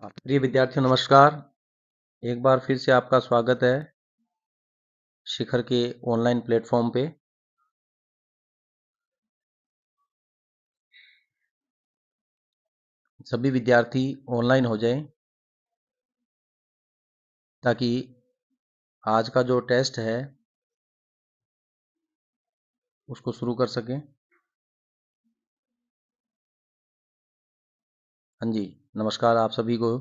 प्रिय विद्यार्थियों नमस्कार। एक बार फिर से आपका स्वागत है शिखर के ऑनलाइन प्लेटफॉर्म पे। सभी विद्यार्थी ऑनलाइन हो जाएं ताकि आज का जो टेस्ट है उसको शुरू कर सकें। हाँ जी, नमस्कार आप सभी को।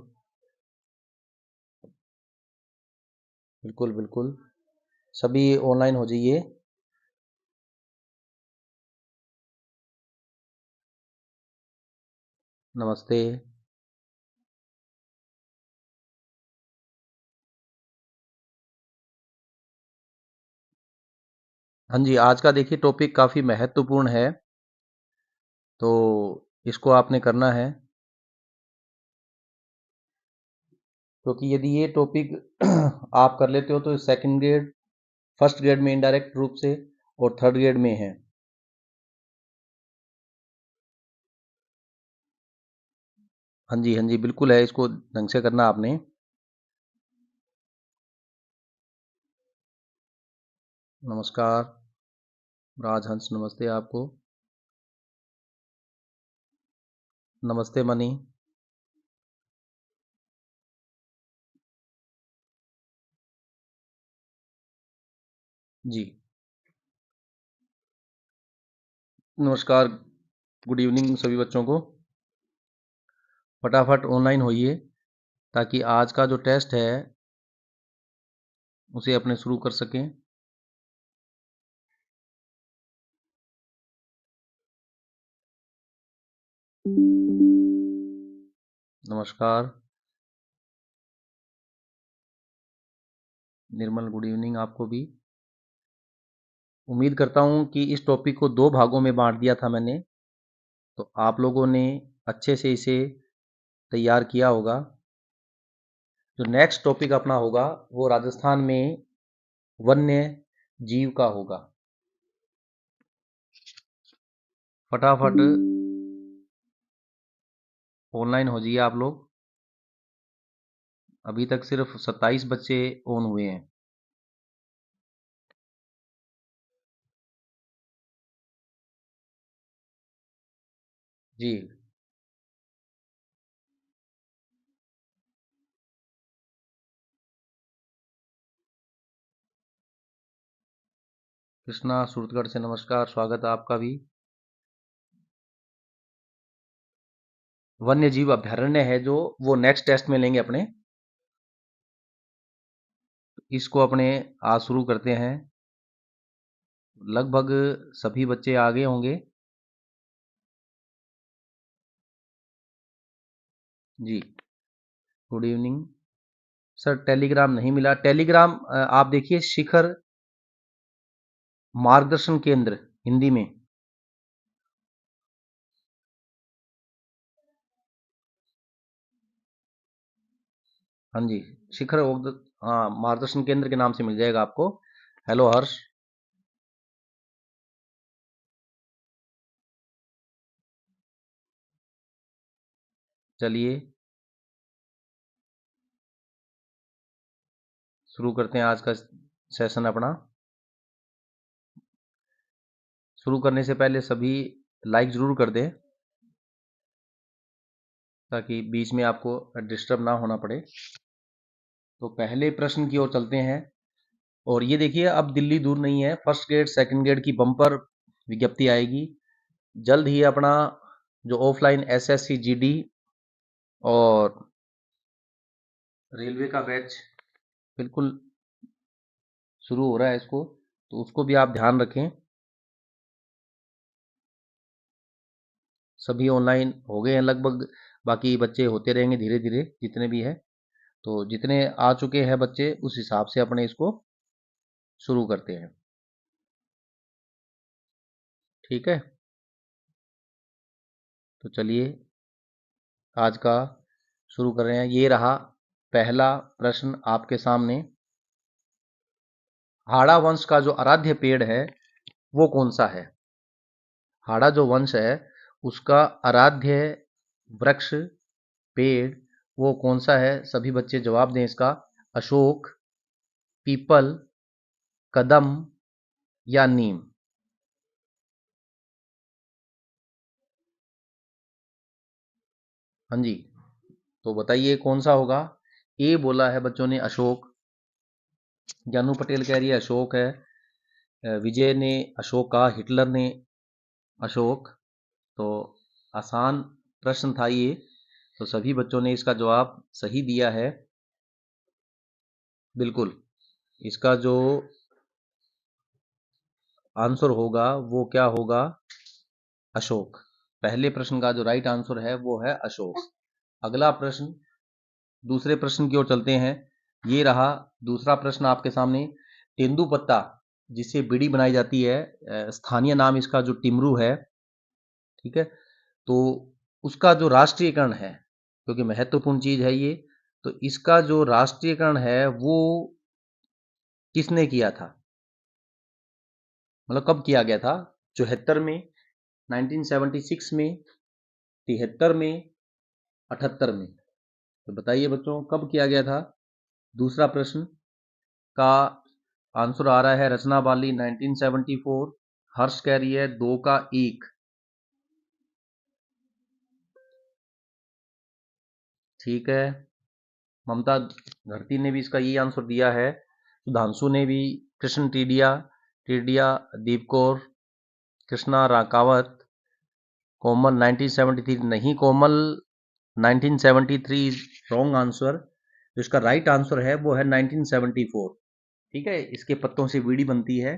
बिल्कुल बिल्कुल, सभी ऑनलाइन हो जाइए। नमस्ते। हाँ जी, आज का देखिए टॉपिक काफ़ी महत्वपूर्ण है, तो इसको आपने करना है, क्योंकि यदि ये टॉपिक आप कर लेते हो तो सेकंड ग्रेड, फर्स्ट ग्रेड में इनडायरेक्ट रूप से और थर्ड ग्रेड में है। हाँ जी, हाँ जी, बिल्कुल है, इसको ढंग से करना आपने। नमस्कार राजहंस, नमस्ते आपको। नमस्ते मनी। जी नमस्कार, गुड इवनिंग सभी बच्चों को। फटाफट ऑनलाइन होइए ताकि आज का जो टेस्ट है उसे अपने शुरू कर सकें। नमस्कार निर्मल, गुड इवनिंग आपको भी। उम्मीद करता हूं कि इस टॉपिक को दो भागों में बांट दिया था मैंने, तो आप लोगों ने अच्छे से इसे तैयार किया होगा। जो नेक्स्ट टॉपिक अपना होगा वो राजस्थान में वन्य जीव का होगा। फटाफट ऑनलाइन हो जाइए आप लोग। अभी तक सिर्फ 27 बच्चे ऑन हुए हैं। जी कृष्णा सूरतगढ़ से नमस्कार, स्वागत है आपका भी। वन्य जीव अभ्यारण्य है जो, वो नेक्स्ट टेस्ट में लेंगे अपने। इसको अपने आज शुरू करते हैं। लगभग सभी बच्चे आ गए होंगे। जी गुड इवनिंग सर। टेलीग्राम नहीं मिला। टेलीग्राम आप देखिए शिखर मार्गदर्शन केंद्र हिंदी में। हाँ जी, शिखर हाँ, मार्गदर्शन केंद्र के नाम से मिल जाएगा आपको। हेलो हर्ष। चलिए शुरू करते हैं आज का सेशन अपना। शुरू करने से पहले सभी लाइक जरूर कर दें ताकि बीच में आपको डिस्टर्ब ना होना पड़े। तो पहले प्रश्न की ओर चलते हैं। और ये देखिए, अब दिल्ली दूर नहीं है, फर्स्ट ग्रेड सेकंड ग्रेड की बम्पर विज्ञप्ति आएगी जल्द ही। अपना जो ऑफलाइन एसएससी जीडी और रेलवे का बैच बिल्कुल शुरू हो रहा है इसको, तो उसको भी आप ध्यान रखें। सभी ऑनलाइन हो गए हैं लगभग, बाकी बच्चे होते रहेंगे धीरे धीरे जितने भी है। तो जितने आ चुके हैं बच्चे उस हिसाब से अपने इसको शुरू करते हैं। ठीक है, तो चलिए आज का शुरू कर रहे हैं। ये रहा पहला प्रश्न आपके सामने। हाड़ा वंश का जो आराध्य पेड़ है वो कौन सा है? हाड़ा जो वंश है उसका आराध्य वृक्ष, पेड़ वो कौन सा है? सभी बच्चे जवाब दें इसका। अशोक, पीपल, कदम या नीम? हाँ जी, तो बताइए कौन सा होगा? ए बोला है बच्चों ने अशोक, जानू पटेल कह रही है अशोक है, विजय ने अशोक कहा, हिटलर ने अशोक। तो आसान प्रश्न था ये, तो सभी बच्चों ने इसका जवाब सही दिया है। बिल्कुल, इसका जो आंसर होगा वो क्या होगा? अशोक। पहले प्रश्न का जो राइट आंसर है वो है अशोक। अगला प्रश्न, दूसरे प्रश्न की ओर चलते हैं। ये रहा दूसरा प्रश्न आपके सामने। तेंदुपत्ता जिससे बीड़ी बनाई जाती है, स्थानीय नाम इसका जो टिमरू है, ठीक है, तो उसका जो राष्ट्रीयकरण है, क्योंकि महत्वपूर्ण चीज है ये, तो इसका जो राष्ट्रीयकरण है वो किसने किया था? मतलब कब किया गया था? 74 में, 1976 में, 73 में, 78 में? तो बताइए बच्चों कब किया गया था? दूसरा प्रश्न का आंसर आ रहा है रचना बाली 1974, हर्ष कह रही है 2 का 1। ठीक है, ममता धरती ने भी इसका यही आंसर दिया है, सुधांशु ने भी, कृष्ण टीडिया, टीडिया, दीप कौर, कृष्णा राकावत, कोमल 1973 नहीं, कोमल 1973 इज रॉन्ग आंसर। जो इसका राइट आंसर है वो है 1974। ठीक है, इसके पत्तों से बीड़ी बनती है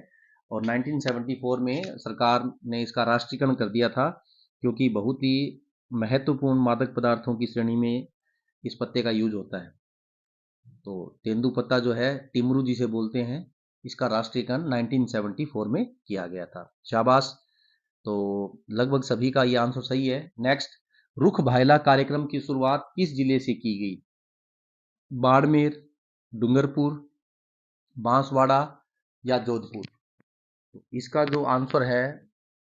और 1974 में सरकार ने इसका राष्ट्रीयकरण कर दिया था, क्योंकि बहुत ही महत्वपूर्ण मादक पदार्थों की श्रेणी में इस पत्ते का यूज होता है। तो तेंदुपत्ता जो है टिमरू जिसे बोलते हैं, इसका राष्ट्रीयकरण 1974 में किया गया था। शाबाश, तो लगभग सभी का ये आंसर सही है। नेक्स्ट, रुख भायला कार्यक्रम की शुरुआत किस जिले से की गई? बाड़मेर, डूंगरपुर, बांसवाड़ा या जोधपुर? तो इसका जो आंसर है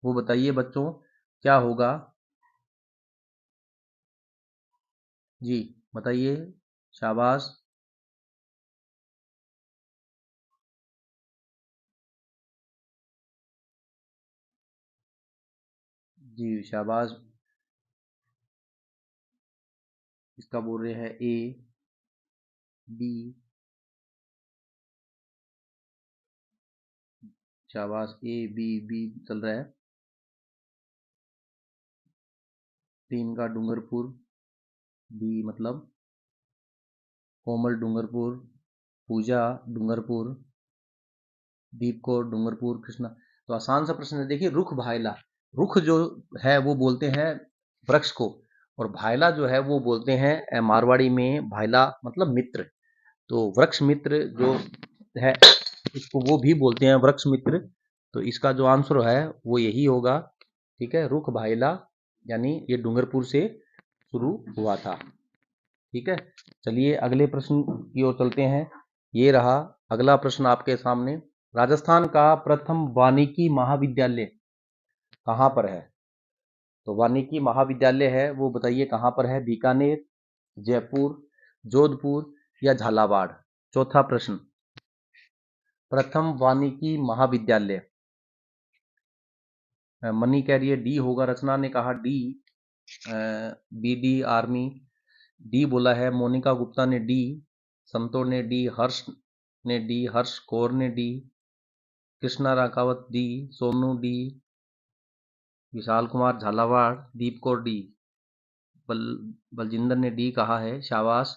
वो बताइए बच्चों, क्या होगा? जी बताइए, शाबाश। जी शाबाश, इसका बोल रहे हैं ए, बी। शाबाश, ए बी बी चल रहा है। 3 का डूंगरपुर, बी मतलब कोमल डूंगरपुर, पूजा डूंगरपुर, दीप कौर डूंगरपुर, कृष्णा। तो आसान सा प्रश्न है, देखिए रुख भायला, रुख जो है वो बोलते हैं वृक्ष को, और भायला जो है वो बोलते हैं मारवाड़ी में भायला मतलब मित्र। तो वृक्ष मित्र जो है इसको वो भी बोलते हैं वृक्ष मित्र। तो इसका जो आंसर है वो यही होगा। ठीक है, रुख भायला यानी ये डूंगरपुर से शुरू हुआ था। ठीक है, चलिए अगले प्रश्न की ओर चलते हैं। ये रहा अगला प्रश्न आपके सामने। राजस्थान का प्रथम वानिकी महाविद्यालय कहाँ पर है? तो वानिकी महाविद्यालय है वो बताइए कहाँ पर है? बीकानेर, जयपुर, जोधपुर या झालावाड़? चौथा प्रश्न, प्रथम वानिकी महाविद्यालय, मनी कह रही है डी होगा, रचना ने कहा D, B D army, D बोला है मोनिका गुप्ता ने डी, संतोष ने डी, हर्ष ने डी, हर्ष कौर ने D, Krishna Rakawat D, Sonu D, Vishal Kumar Jhalawar, Deep Kaur D, बल बलजिंदर ने डी कहा है। शाबाश,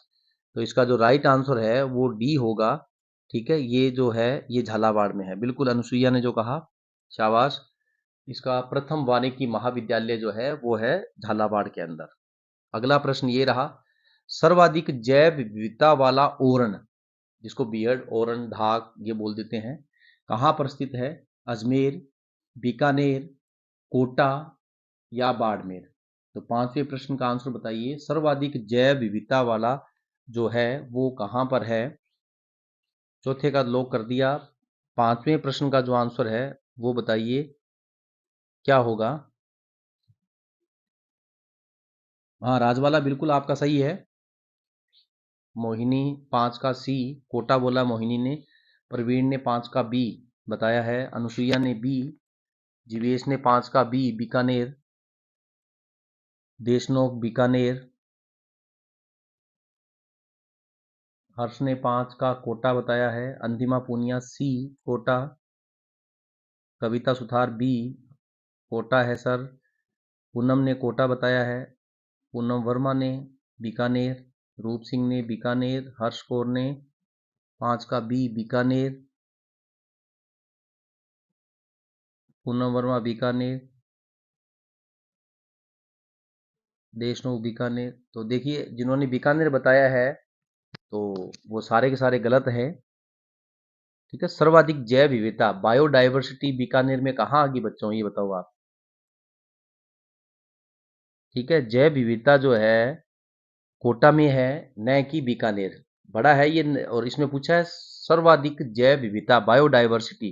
तो इसका जो राइट आंसर है वो डी होगा। ठीक है, ये जो है ये झालावाड़ में है, बिल्कुल अनुसुईया ने जो कहा। शाबाश, इसका प्रथम वानिकी महाविद्यालय जो है वो है झालावाड़ के अंदर। अगला प्रश्न ये रहा, सर्वाधिक जैव विविधता वाला ओरण, जिसको बियर्ड ओरण ढाक ये बोल देते हैं, कहाँ पर स्थित है? अजमेर, बीकानेर, कोटा या बाड़मेर? तो पांचवें प्रश्न का आंसर बताइए, सर्वाधिक जैव विविधता वाला जो है वो कहाँ पर है? चौथे का लॉक कर दिया। पांचवें प्रश्न का जो आंसर है वो बताइए क्या होगा? हाँ राजवाला बिल्कुल आपका सही है। मोहिनी 5 का सी, कोटा बोला मोहिनी ने। प्रवीण ने 5 का बी बताया है। अनुसुईया ने बी। जीवेश ने 5 का बी, बीकानेर। देशनोक बीकानेर। हर्ष ने 5 का कोटा बताया है। अंतिमा पूनिया सी, कोटा। कविता सुथार बी, कोटा है सर। पूनम ने कोटा बताया है। पूनम वर्मा ने बीकानेर। रूप सिंह ने बीकानेर। हर्ष कौर ने 5 का बी, बीकानेर। पूनम वर्मा बीकानेर। देशनोक बीकानेर। तो देखिए जिन्होंने बीकानेर बताया है तो वो सारे के सारे गलत हैं। ठीक है, सर्वाधिक जैव विविधता बायोडाइवर्सिटी बीकानेर में कहाँ आगी बच्चों, ये बताओ आप। ठीक है, जैव विविधता जो है कोटा में है, न कि बीकानेर। बड़ा है ये और इसमें पूछा है सर्वाधिक जैव विविधता बायोडाइवर्सिटी।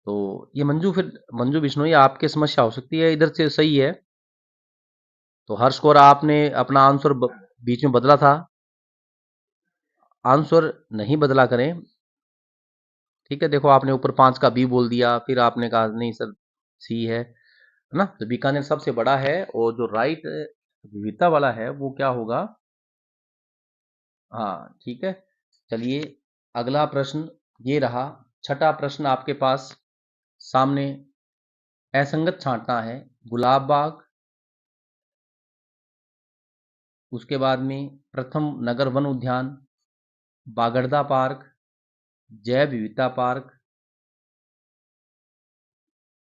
तो ये मंजू, फिर मंजू बिश्नोई आपके समस्या हो सकती है, इधर से सही है। तो हर्ष कौर आपने अपना आंसर बीच में बदला था, आंसर नहीं बदला करें। ठीक है, देखो आपने ऊपर 5 का बी बोल दिया, फिर आपने कहा नहीं सर सी है ना। तो बीकानेर सबसे बड़ा है और जो राइट विविधता वाला है वो क्या होगा। हाँ ठीक है, चलिए अगला प्रश्न ये रहा। छठा प्रश्न आपके पास सामने। असंगत छांटना है। गुलाब बाग, उसके बाद में प्रथम नगर वन उद्यान, बागड़दा पार्क, जैव विविधता पार्क।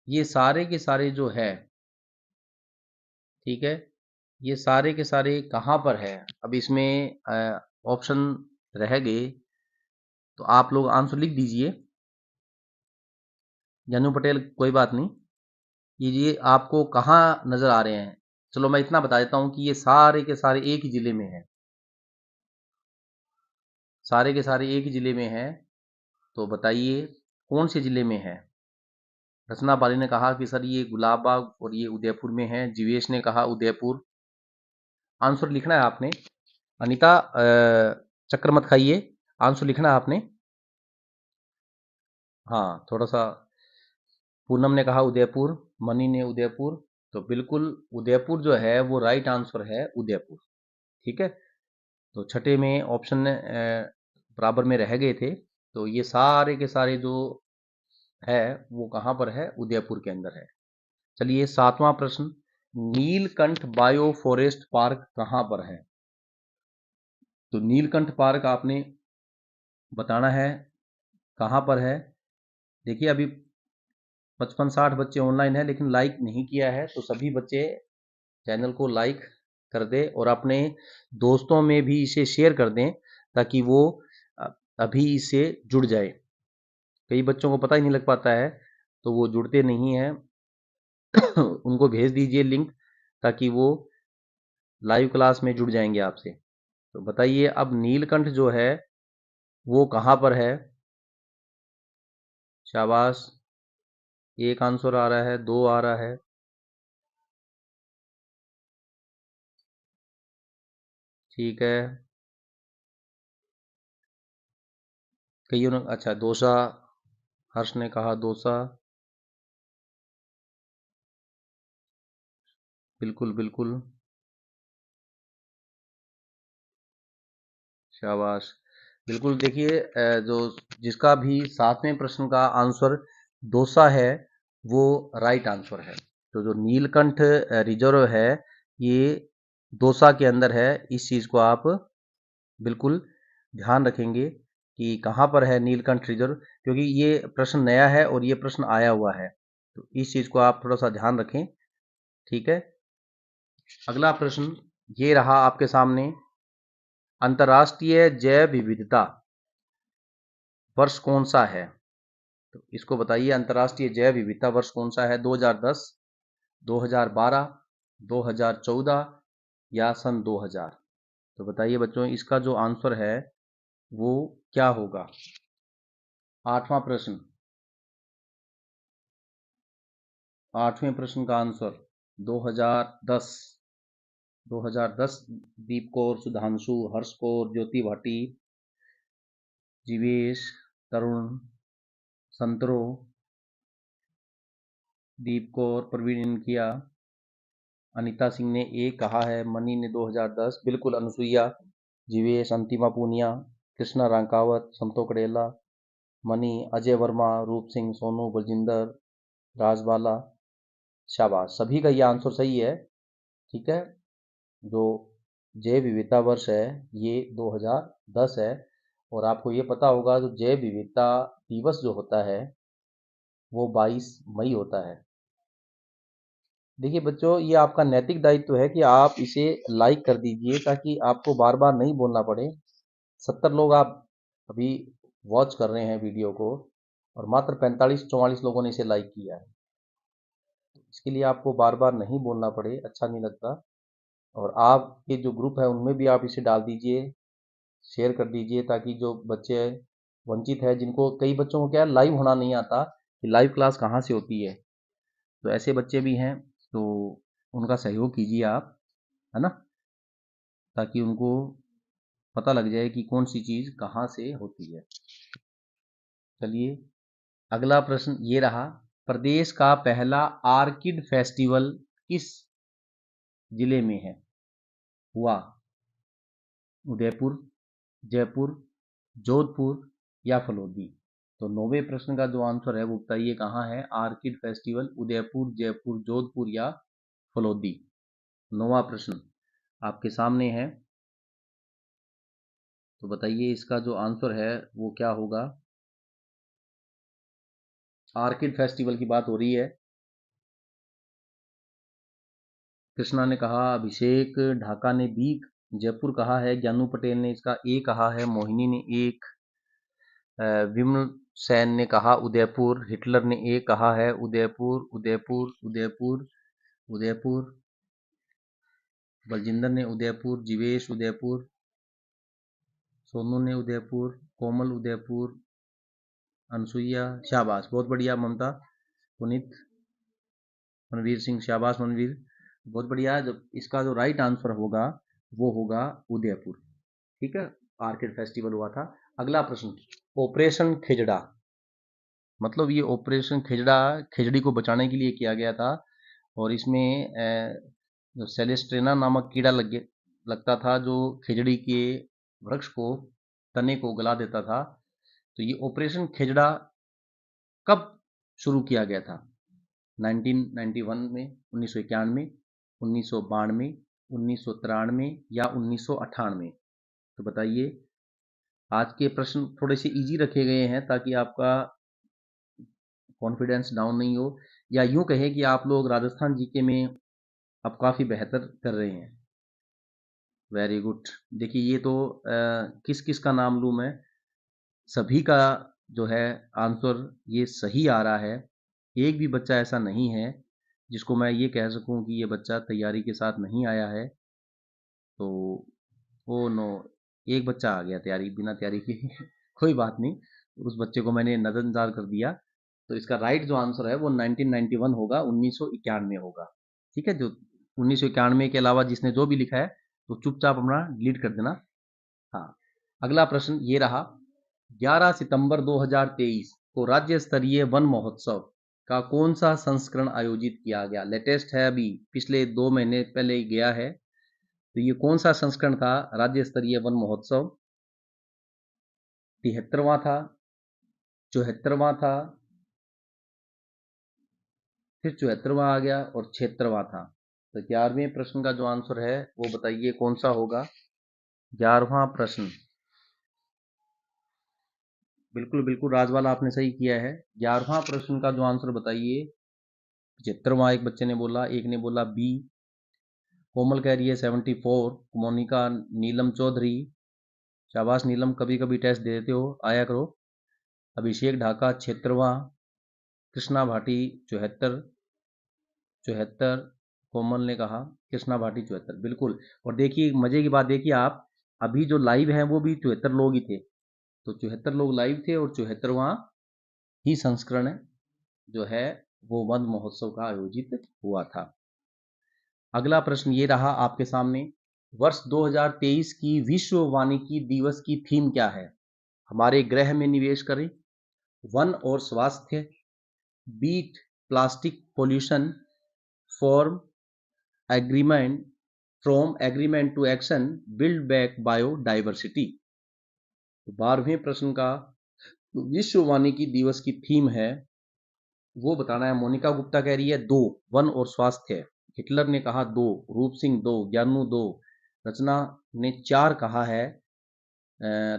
ये सारे के सारे जो है, ठीक है, ये सारे के सारे कहाँ पर है। अब इसमें ऑप्शन रह गए तो आप लोग आंसर लिख दीजिए। जानू पटेल कोई बात नहीं, ये आपको कहाँ नजर आ रहे हैं। चलो मैं इतना बता देता हूँ कि ये सारे के सारे एक ही जिले में है, सारे के सारे एक ही जिले में है। तो बताइए कौन से जिले में है। रचना बाली ने कहा कि सर ये गुलाब बाग और ये उदयपुर में है। जीवेश ने कहा उदयपुर। आंसर लिखना है आपने। अनीता चक्कर मत खाइए, आंसर लिखना है आपने। हाँ थोड़ा सा। पूनम ने कहा उदयपुर, मनी ने उदयपुर। तो बिल्कुल उदयपुर जो है वो राइट आंसर है, उदयपुर। ठीक है, तो छठे में ऑप्शन बराबर में रह गए थे। तो ये सारे के सारे जो है वो कहाँ पर है, उदयपुर के अंदर है। चलिए सातवां प्रश्न। नीलकंठ बायो फॉरेस्ट पार्क कहाँ पर है। तो नीलकंठ पार्क आपने बताना है कहाँ पर है। देखिए अभी 55-60 बच्चे ऑनलाइन है लेकिन लाइक नहीं किया है, तो सभी बच्चे चैनल को लाइक कर दें और अपने दोस्तों में भी इसे शेयर कर दें ताकि वो अभी इससे जुड़ जाए। कई बच्चों को पता ही नहीं लग पाता है तो वो जुड़ते नहीं हैं। उनको भेज दीजिए लिंक ताकि वो लाइव क्लास में जुड़ जाएंगे आपसे। तो बताइए अब नीलकंठ जो है वो कहाँ पर है। शाबाश, एक आंसर आ रहा है, दो आ रहा है। ठीक है, कईयों ने अच्छा दौसा, हर्ष ने कहा दौसा। बिल्कुल बिल्कुल, शाबाश। बिल्कुल देखिए जो जिसका भी सातवें प्रश्न का आंसर दौसा है वो राइट आंसर है। तो जो नीलकंठ रिजर्व है ये दौसा के अंदर है। इस चीज़ को आप बिल्कुल ध्यान रखेंगे कि कहाँ पर है नीलकंठ रिजर्व, क्योंकि ये प्रश्न नया है और ये प्रश्न आया हुआ है। तो इस चीज़ को आप थोड़ा सा ध्यान रखें। ठीक है, अगला प्रश्न ये रहा आपके सामने। अंतर्राष्ट्रीय जैव विविधता वर्ष कौन सा है। तो इसको बताइए अंतर्राष्ट्रीय जैव विविधता वर्ष कौन सा है। 2010, 2012, 2014 या सन 2000। तो बताइए बच्चों इसका जो आंसर है वो क्या होगा। आठवां प्रश्न, आठवें प्रश्न का आंसर 2010। 2010 दीप कौर, सुधांशु, हर्ष कौर, ज्योति भाटी, जीवेश, तरुण, संतरो, दीप कौर, प्रवीण इनकिया, अनीता सिंह ने ए कहा है, मनी ने 2010, बिल्कुल अनुसुईया, जीवेश, अंतिमा पूनिया, कृष्णा रांकावत, संतो कड़ेला, मनी, अजय वर्मा, रूप सिंह, सोनू, बलजिंदर, राजबाला, शाबाश, सभी का ये आंसर सही है। ठीक है, जो जैव विविधता वर्ष है ये 2010 है। और आपको ये पता होगा जो जैव विविधता दिवस जो होता है वो 22 मई होता है। देखिए बच्चों, ये आपका नैतिक दायित्व है कि आप इसे लाइक कर दीजिए ताकि आपको बार बार नहीं बोलना पड़े। 70 लोग आप अभी वॉच कर रहे हैं वीडियो को और मात्र 45-44 लोगों ने इसे लाइक किया है। इसके लिए आपको बार बार नहीं बोलना पड़े, अच्छा नहीं लगता। और आपके जो ग्रुप है उनमें भी आप इसे डाल दीजिए, शेयर कर दीजिए ताकि जो बच्चे वंचित है, जिनको कई बच्चों को क्या है लाइव होना नहीं आता कि लाइव क्लास कहाँ से होती है, तो ऐसे बच्चे भी हैं, तो उनका सहयोग कीजिए आप, है ना, ताकि उनको पता लग जाए कि कौन सी चीज़ कहाँ से होती है। चलिए अगला प्रश्न ये रहा, प्रदेश का पहला आर्किड फेस्टिवल किस जिले में है हुआ? उदयपुर, जयपुर, जोधपुर या फलोदी? तो 9वें प्रश्न का जो आंसर है वो बताइए कहाँ है आर्किड फेस्टिवल, उदयपुर, जयपुर, जोधपुर या फलोदी? 9वां प्रश्न आपके सामने है, तो बताइए इसका जो आंसर है वो क्या होगा। आर्किड फेस्टिवल की बात हो रही है। कृष्णा ने कहा, अभिषेक ढाका ने बी, जयपुर कहा है, ज्ञानू पटेल ने इसका ए कहा है, मोहिनी ने एक, विमल सेन ने कहा उदयपुर, हिटलर ने ए कहा है, उदयपुर, उदयपुर, उदयपुर, उदयपुर, बलजिंदर ने उदयपुर, जीवेश उदयपुर, सोनू ने उदयपुर, कोमल उदयपुर, अनसुईया, शाबाश, बहुत बढ़िया ममता, पुनीत, मनवीर सिंह, शाबाश मनवीर, बहुत बढ़िया। जब इसका जो राइट आंसर होगा वो होगा उदयपुर। ठीक है, आर्किड फेस्टिवल हुआ था। अगला प्रश्न, ऑपरेशन खिजड़ा, मतलब ये ऑपरेशन खिजड़ा खिचड़ी को बचाने के लिए किया गया था। और इसमें जो सेलेस्ट्रेना नामक कीड़ा लगता था जो खिचड़ी के वृक्ष को, तने को गला देता था। तो ये ऑपरेशन खिजड़ा कब शुरू किया गया था? 1991 में, 1991, 1992, 1993 या 1998? तो बताइए। आज के प्रश्न थोड़े से इजी रखे गए हैं ताकि आपका कॉन्फिडेंस डाउन नहीं हो, या यूं कहें कि आप लोग राजस्थान जीके में अब काफ़ी बेहतर कर रहे हैं। Very good. देखिए ये तो किस किस का नाम लूँ मैं, सभी का जो है आंसर ये सही आ रहा है। एक भी बच्चा ऐसा नहीं है जिसको मैं ये कह सकूं कि ये बच्चा तैयारी के साथ नहीं आया है। तो ओ नो, एक बच्चा आ गया तैयारी, बिना तैयारी के कोई बात नहीं, उस बच्चे को मैंने नज़रअंदाज कर दिया। तो इसका राइट जो आंसर है वो 1991 होगा, 1991 होगा। ठीक है, जो 1991 के अलावा जिसने जो भी लिखा है तो चुपचाप अपना डिलीट कर देना। हाँ, अगला प्रश्न ये रहा, 11 सितंबर 2023 को राज्य स्तरीय वन महोत्सव का कौन सा संस्करण आयोजित किया गया? लेटेस्ट है, अभी पिछले 2 महीने पहले ही गया है। तो ये कौन सा संस्करण था राज्य स्तरीय वन महोत्सव? 73वां था, 74वां था, फिर 74वां आ गया और 76वां था। तो 11वें प्रश्न का जो आंसर है वो बताइए कौन सा होगा? 11वां प्रश्न, बिल्कुल बिल्कुल राजवाला, आपने सही किया है। 11वां प्रश्न का जो आंसर बताइए। 75वां एक बच्चे ने बोला, एक ने बोला बी। कोमल कह रही है 74, मोनिका, नीलम चौधरी, शाबाश नीलम, कभी कभी टेस्ट दे देते हो, आया करो। अभिषेक ढाका 76वां, कृष्णा भाटी 74, 74, कोमल ने कहा, कृष्णा भाटी 74, बिल्कुल। और देखिए मजे की बात, देखिए आप, अभी जो लाइव हैं वो भी 74 लोग ही थे, तो 74 लोग लाइव थे और 74वां ही संस्करण जो है वो वन महोत्सव का आयोजित हुआ था। अगला प्रश्न ये रहा आपके सामने, वर्ष 2023 की विश्व वानिकी दिवस की थीम क्या है? हमारे ग्रह में निवेश करें, वन और स्वास्थ्य, beat plastic pollution, form agreement from agreement to action, build back biodiversity. तो 12वें प्रश्न का विश्व वानिकी दिवस की थीम है वो बताना है। मोनिका गुप्ता कह रही है 2, वन और स्वास्थ्य। हिटलर ने कहा 2, रूप सिंह 2, ज्ञानू 2, रचना ने 4 कहा है,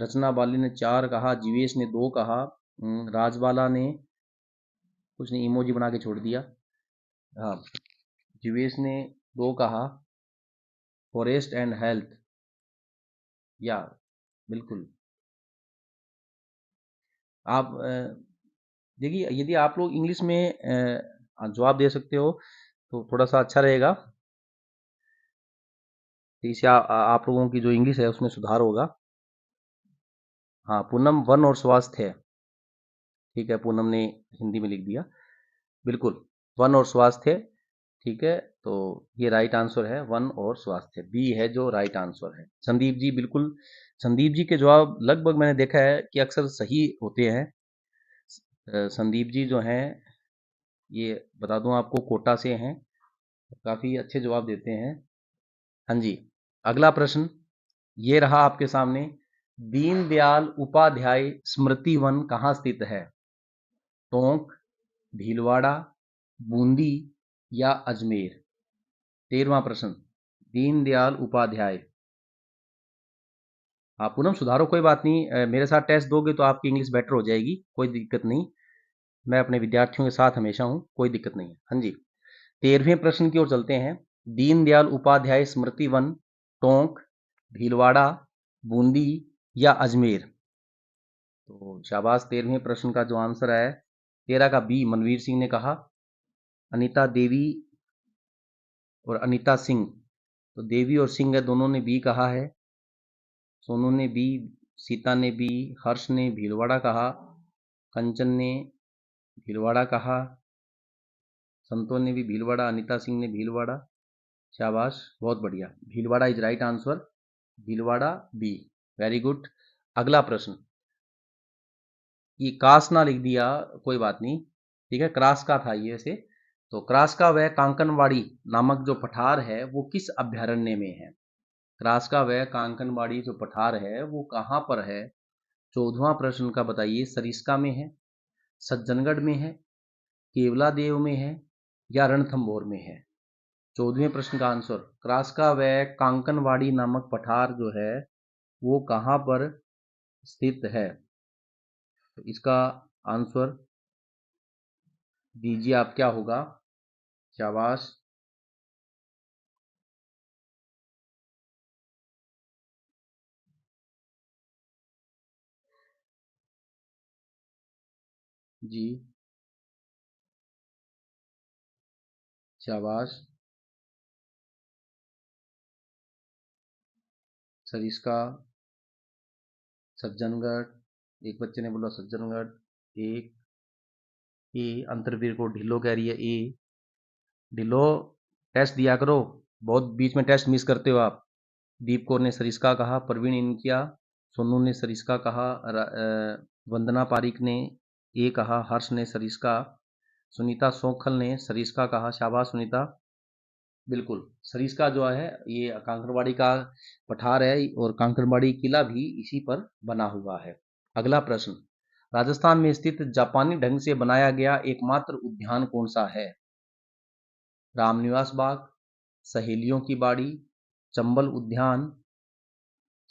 रचना बाली ने 4 कहा, जीवेश ने 2 कहा, राजबाला ने कुछ नहीं, इमोजी बना के छोड़ दिया। हाँ, जीवेश ने 2 कहा, फॉरेस्ट एंड हेल्थ, या बिल्कुल। आप देखिए, यदि आप लोग इंग्लिश में जवाब दे सकते हो तो थोड़ा सा अच्छा रहेगा, तो इससे आप लोगों की जो इंग्लिश है उसमें सुधार होगा। हाँ, पूनम वन और स्वास्थ्य है, ठीक है, पूनम ने हिंदी में लिख दिया, बिल्कुल वन और स्वास्थ्य, ठीक है। तो ये राइट आंसर है, वन और स्वास्थ्य, बी है जो राइट आंसर है। संदीप जी, बिल्कुल, संदीप जी के जवाब लगभग मैंने देखा है कि अक्सर सही होते हैं। संदीप जी जो हैं, ये बता दूं आपको, कोटा से हैं, काफ़ी अच्छे जवाब देते हैं। हाँ जी, अगला प्रश्न ये रहा आपके सामने, दीनदयाल उपाध्याय स्मृति वन कहाँ स्थित है? टोंक, भीलवाड़ा, बूंदी या अजमेर? 13वां प्रश्न, दीनदयाल उपाध्याय। आप पूनम सुधारो, कोई बात नहीं, मेरे साथ टेस्ट दोगे तो आपकी इंग्लिश बेटर हो जाएगी, कोई दिक्कत नहीं, मैं अपने विद्यार्थियों के साथ हमेशा हूँ, कोई दिक्कत नहीं है। हाँ जी, 13वें प्रश्न की ओर चलते हैं। दीनदयाल उपाध्याय स्मृति वन टोंक, भीलवाड़ा, बूंदी या अजमेर? तो शाबाश, 13वें प्रश्न का जो आंसर है 13 का बी, मनवीर सिंह ने कहा। अनीता देवी और अनीता सिंह, तो देवी और सिंह है, दोनों ने बी कहा है। सोनू ने बी, सीता ने बी, हर्ष ने भीलवाड़ा कहा, कंचन ने भीलवाड़ा कहा, संतों ने भी भीलवाड़ा, अनीता सिंह ने भीलवाड़ा। शाबाश, बहुत बढ़िया, Bhilwara is right answer, Bhilwara B, very good. अगला प्रश्न, ये कास ना लिख दिया, कोई बात नहीं, ठीक है, क्रास का था ये से। तो क्रास का वह कांकनवाड़ी नामक जो पठार है वो किस अभ्यारण्य में है? क्रास का वह कांकनवाड़ी जो पठार है वो कहाँ पर है? 14वां प्रश्न का बताइए, सरिस्का में है, सज्जनगढ़ में है, केवलादेव में है या रणथंभौर में है? 14वें प्रश्न का आंसर, क्रास का वह कांकनवाड़ी नामक पठार जो है वो कहाँ पर स्थित है? तो इसका आंसर दीजिए आप, क्या होगा? शाबाश, जी, शाबाश, सरिस्का, सज्जनगढ़, एक बच्चे ने बोला सज्जनगढ़, एक ए, अंतरवीर को ढिल्लो कह रही है ए, ढिल्लो टेस्ट दिया करो, बहुत बीच में टेस्ट मिस करते हो आप। दीप कौर ने सरिस्का कहा, प्रवीण इनकिया, सोनू ने सरिस्का कहा, वंदना पारिक ने ए कहा, हर्ष ने सरिस्का, सुनीता सोखल ने सरिस्का कहा। शाबाश सुनीता, बिल्कुल, सरिस्का जो है ये कांकरवाड़ी का पठार है और कांकरवाड़ी किला भी इसी पर बना हुआ है। अगला प्रश्न, राजस्थान में स्थित जापानी ढंग से बनाया गया एकमात्र उद्यान कौन सा है? रामनिवास बाग, सहेलियों की बाड़ी, चंबल उद्यान,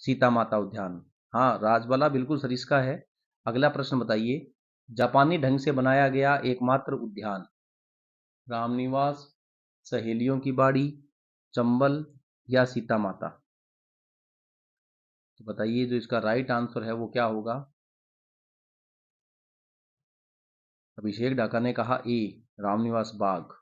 सीता माता उद्यान। हाँ, राजबाला बिल्कुल सरिस्का है। अगला प्रश्न बताइए, जापानी ढंग से बनाया गया एकमात्र उद्यान, रामनिवास, सहेलियों की बाड़ी, चंबल या सीता माता? तो बताइए जो इसका राइट आंसर है वो क्या होगा? अभिषेक ढाका ने कहा ए, रामनिवास बाग।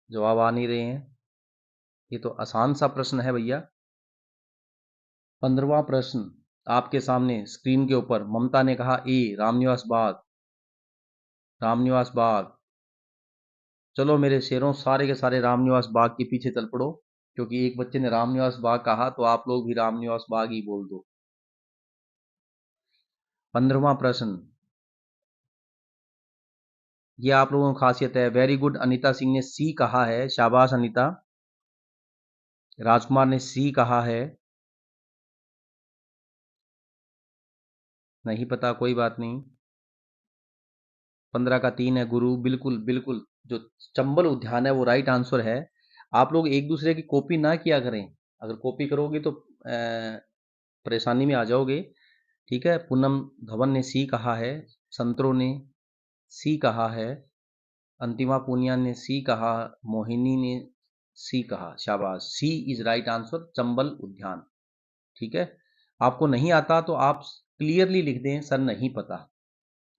जवाब आ नहीं रहे हैं, ये तो आसान सा प्रश्न है भैया। 15वां प्रश्न आपके सामने स्क्रीन के ऊपर, ममता ने कहा ए, रामनिवास बाग, रामनिवास बाग। चलो मेरे शेरों, सारे के सारे रामनिवास बाग के पीछे चल पड़ो, क्योंकि एक बच्चे ने रामनिवास बाग कहा तो आप लोग भी रामनिवास बाग ही बोल दो। 15वां प्रश्न, ये आप लोगों की खासियत है। वेरी गुड, अनीता सिंह ने सी कहा है, शाबाश अनीता। राजकुमार ने सी कहा है, नहीं पता कोई बात नहीं। 15 का 3 है गुरु, बिल्कुल बिल्कुल। जो चंबल उद्यान है वो राइट आंसर है। आप लोग एक दूसरे की कॉपी ना किया करें, अगर कॉपी करोगे तो परेशानी में आ जाओगे। ठीक है, पूनम धवन ने सी कहा है, संतरो ने सी कहा है, अंतिमा पूनिया ने सी कहा, मोहिनी ने सी कहा, शाबाश। सी इज राइट आंसर, चंबल उद्यान। ठीक है, आपको नहीं आता तो आप क्लियरली लिख दें सर नहीं पता,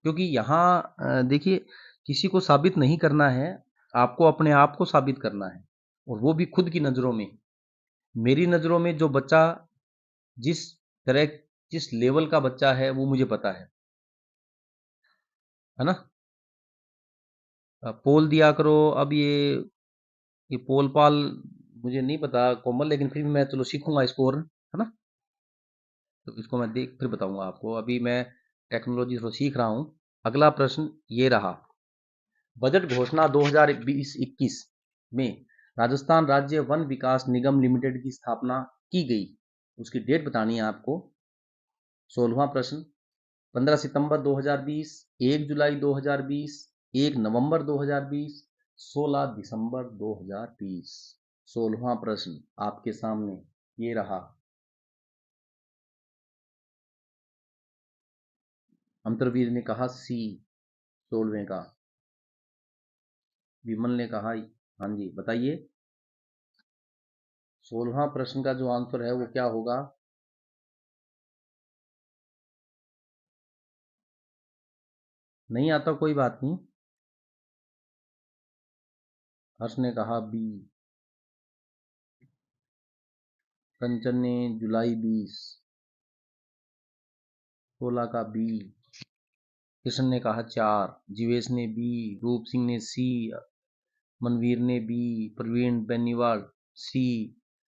क्योंकि यहाँ देखिए, किसी को साबित नहीं करना है, आपको अपने आप को साबित करना है, और वो भी खुद की नज़रों में। मेरी नज़रों में जो बच्चा जिस तरह, जिस लेवल का बच्चा है वो मुझे पता है ना। पोल दिया करो। अब ये पोल पाल मुझे नहीं पता कोमल, लेकिन फिर भी मैं चलो सीखूंगा इसको, और है ना, तो इसको मैं देख फिर बताऊंगा आपको। अभी मैं टेक्नोलॉजी थोड़ा सीख रहा हूँ। अगला प्रश्न ये रहा, बजट घोषणा 2020-21 में राजस्थान राज्य वन विकास निगम लिमिटेड की स्थापना की गई, उसकी डेट बतानी है आपको। 16वां प्रश्न, 15 सितंबर 2020, 1 जुलाई 2020, 1 नवंबर 2020, 16 दिसंबर 2020। 16वां प्रश्न आपके सामने ये रहा। अंतरवीर ने कहा सी 16वें का, विमल ने कहा हाँ जी, बताइए 16वां प्रश्न का जो आंसर है वो क्या होगा। नहीं आता कोई बात नहीं। हर्ष ने कहा बी, कंचन ने जुलाई 20, 16 का बी। कृष्ण ने कहा 4, जीवेश ने बी, रूप सिंह ने सी, मनवीर ने बी, प्रवीण बेनीवाल सी,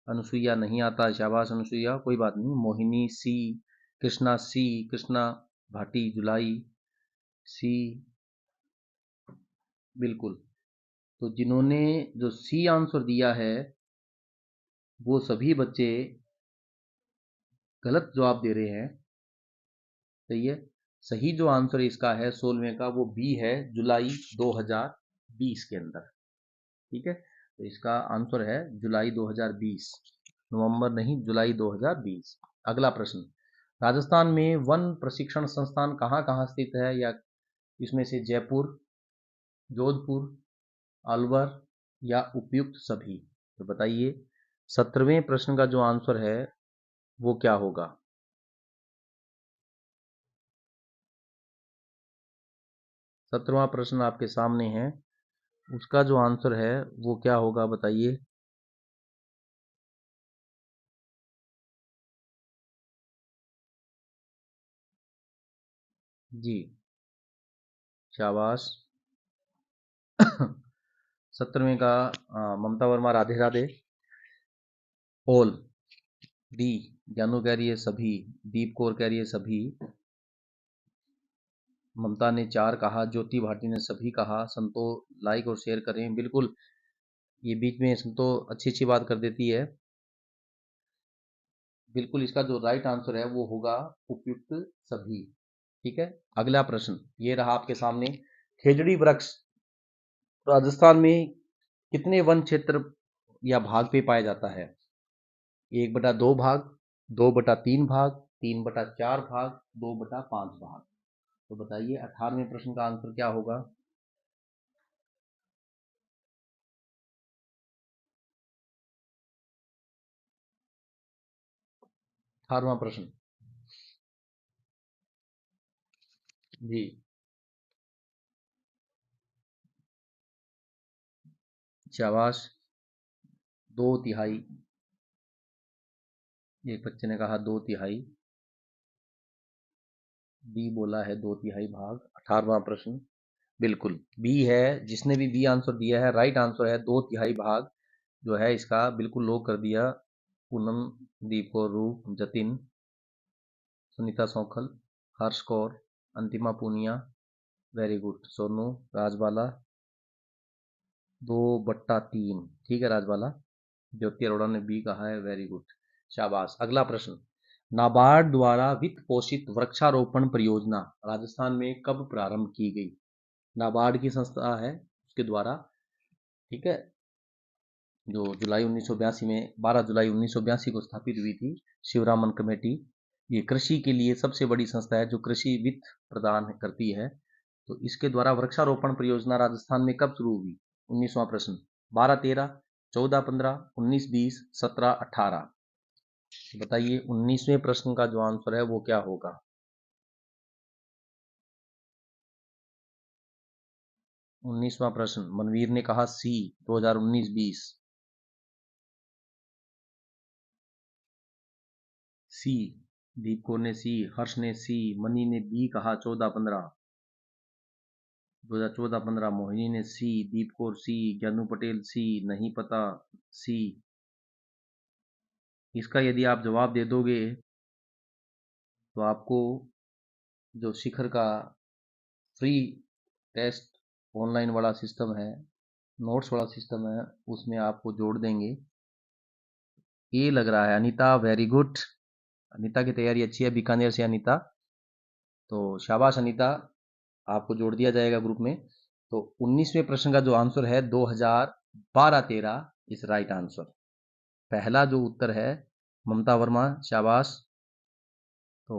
अनुसुईया नहीं आता, शाबाश अनुसुईया, कोई बात नहीं। मोहिनी सी, कृष्णा सी, कृष्णा भाटी जुलाई सी, बिल्कुल। तो जिन्होंने जो सी आंसर दिया है वो सभी बच्चे गलत जवाब दे रहे हैं। सही है, सही जो आंसर इसका है 16वें का वो बी है, जुलाई 2020 के अंदर। ठीक है, तो इसका आंसर है जुलाई 2020, नवंबर नहीं, जुलाई 2020। अगला प्रश्न, राजस्थान में वन प्रशिक्षण संस्थान कहाँ कहाँ स्थित है, या इसमें से जयपुर, जोधपुर, अलवर या उपयुक्त सभी, तो बताइए 17वें प्रश्न का जो आंसर है वो क्या होगा। 17वां प्रश्न आपके सामने है, उसका जो आंसर है वो क्या होगा, बताइए। जी, शाबाश। 17वें का ममता वर्मा राधे राधे। ऑल, डी, ज्ञानू कह रही है सभी, दीप कौर कह रही है सभी, ममता ने 4 कहा, ज्योति भाटी ने सभी कहा। संतो लाइक और शेयर करें, बिल्कुल। ये बीच में संतो अच्छी अच्छी बात कर देती है। बिल्कुल, इसका जो राइट आंसर है वो होगा उपयुक्त सभी। ठीक है, अगला प्रश्न ये रहा आपके सामने, खेजड़ी वृक्ष राजस्थान में कितने वन क्षेत्र या भाग पे पाया जाता है। 1/2 भाग, 2/3 भाग, 3/4 भाग, 2/5 भाग, तो बताइए 18वें प्रश्न का आंसर क्या होगा। 18वां प्रश्न, जी, शाबाश। 2/3, एक बच्चे ने कहा 2/3, बी बोला है 2/3 भाग। 18वां प्रश्न, बिल्कुल बी है। जिसने भी बी आंसर दिया है राइट आंसर है। 2/3 भाग जो है इसका बिल्कुल लॉक कर दिया। पूनम, दीप कौर, रूप, जतिन, सुनीता सौखल, हर्ष कौर, अंतिमा पूनिया, वेरी गुड। सोनू, राजबाला, 2/3। ठीक है राजबाला। ज्योति अरोड़ा ने बी कहा है, वेरी गुड, शाबाश। अगला प्रश्न, नाबार्ड द्वारा वित्त पोषित वृक्षारोपण परियोजना राजस्थान में कब प्रारंभ की गई? नाबार्ड की संस्था है उसके द्वारा, ठीक है, जो जुलाई 1982 में 12 जुलाई 1982 को स्थापित हुई थी, शिवरामन कमेटी। ये कृषि के लिए सबसे बड़ी संस्था है जो कृषि वित्त प्रदान करती है। तो इसके द्वारा वृक्षारोपण परियोजना राजस्थान में कब शुरू हुई? 19वां प्रश्न, 12-13, 14-15, 19-20, 17-18। बताइए 19वें प्रश्न का जो आंसर है वो क्या होगा? 19वां प्रश्न, मनवीर ने कहा सी, 2019-20। सी, दीप कौर ने सी, हर्ष ने सी, मनी ने बी कहा 14-15। 2014-15। मोहिनी ने सी, दीप कौर सी, ज्ञानू पटेल सी, नहीं पता सी। इसका यदि आप जवाब दे दोगे तो आपको जो शिखर का फ्री टेस्ट ऑनलाइन वाला सिस्टम है, नोट्स वाला सिस्टम है, उसमें आपको जोड़ देंगे। ये लग रहा है अनीता, वेरी गुड। अनीता की तैयारी अच्छी है, बीकानेर से अनीता। तो शाबाश अनीता, आपको जोड़ दिया जाएगा ग्रुप में। तो 19वें प्रश्न का जो आंसर है 2012-13 इस राइट आंसर। पहला जो उत्तर है ममता वर्मा, शाबाश। तो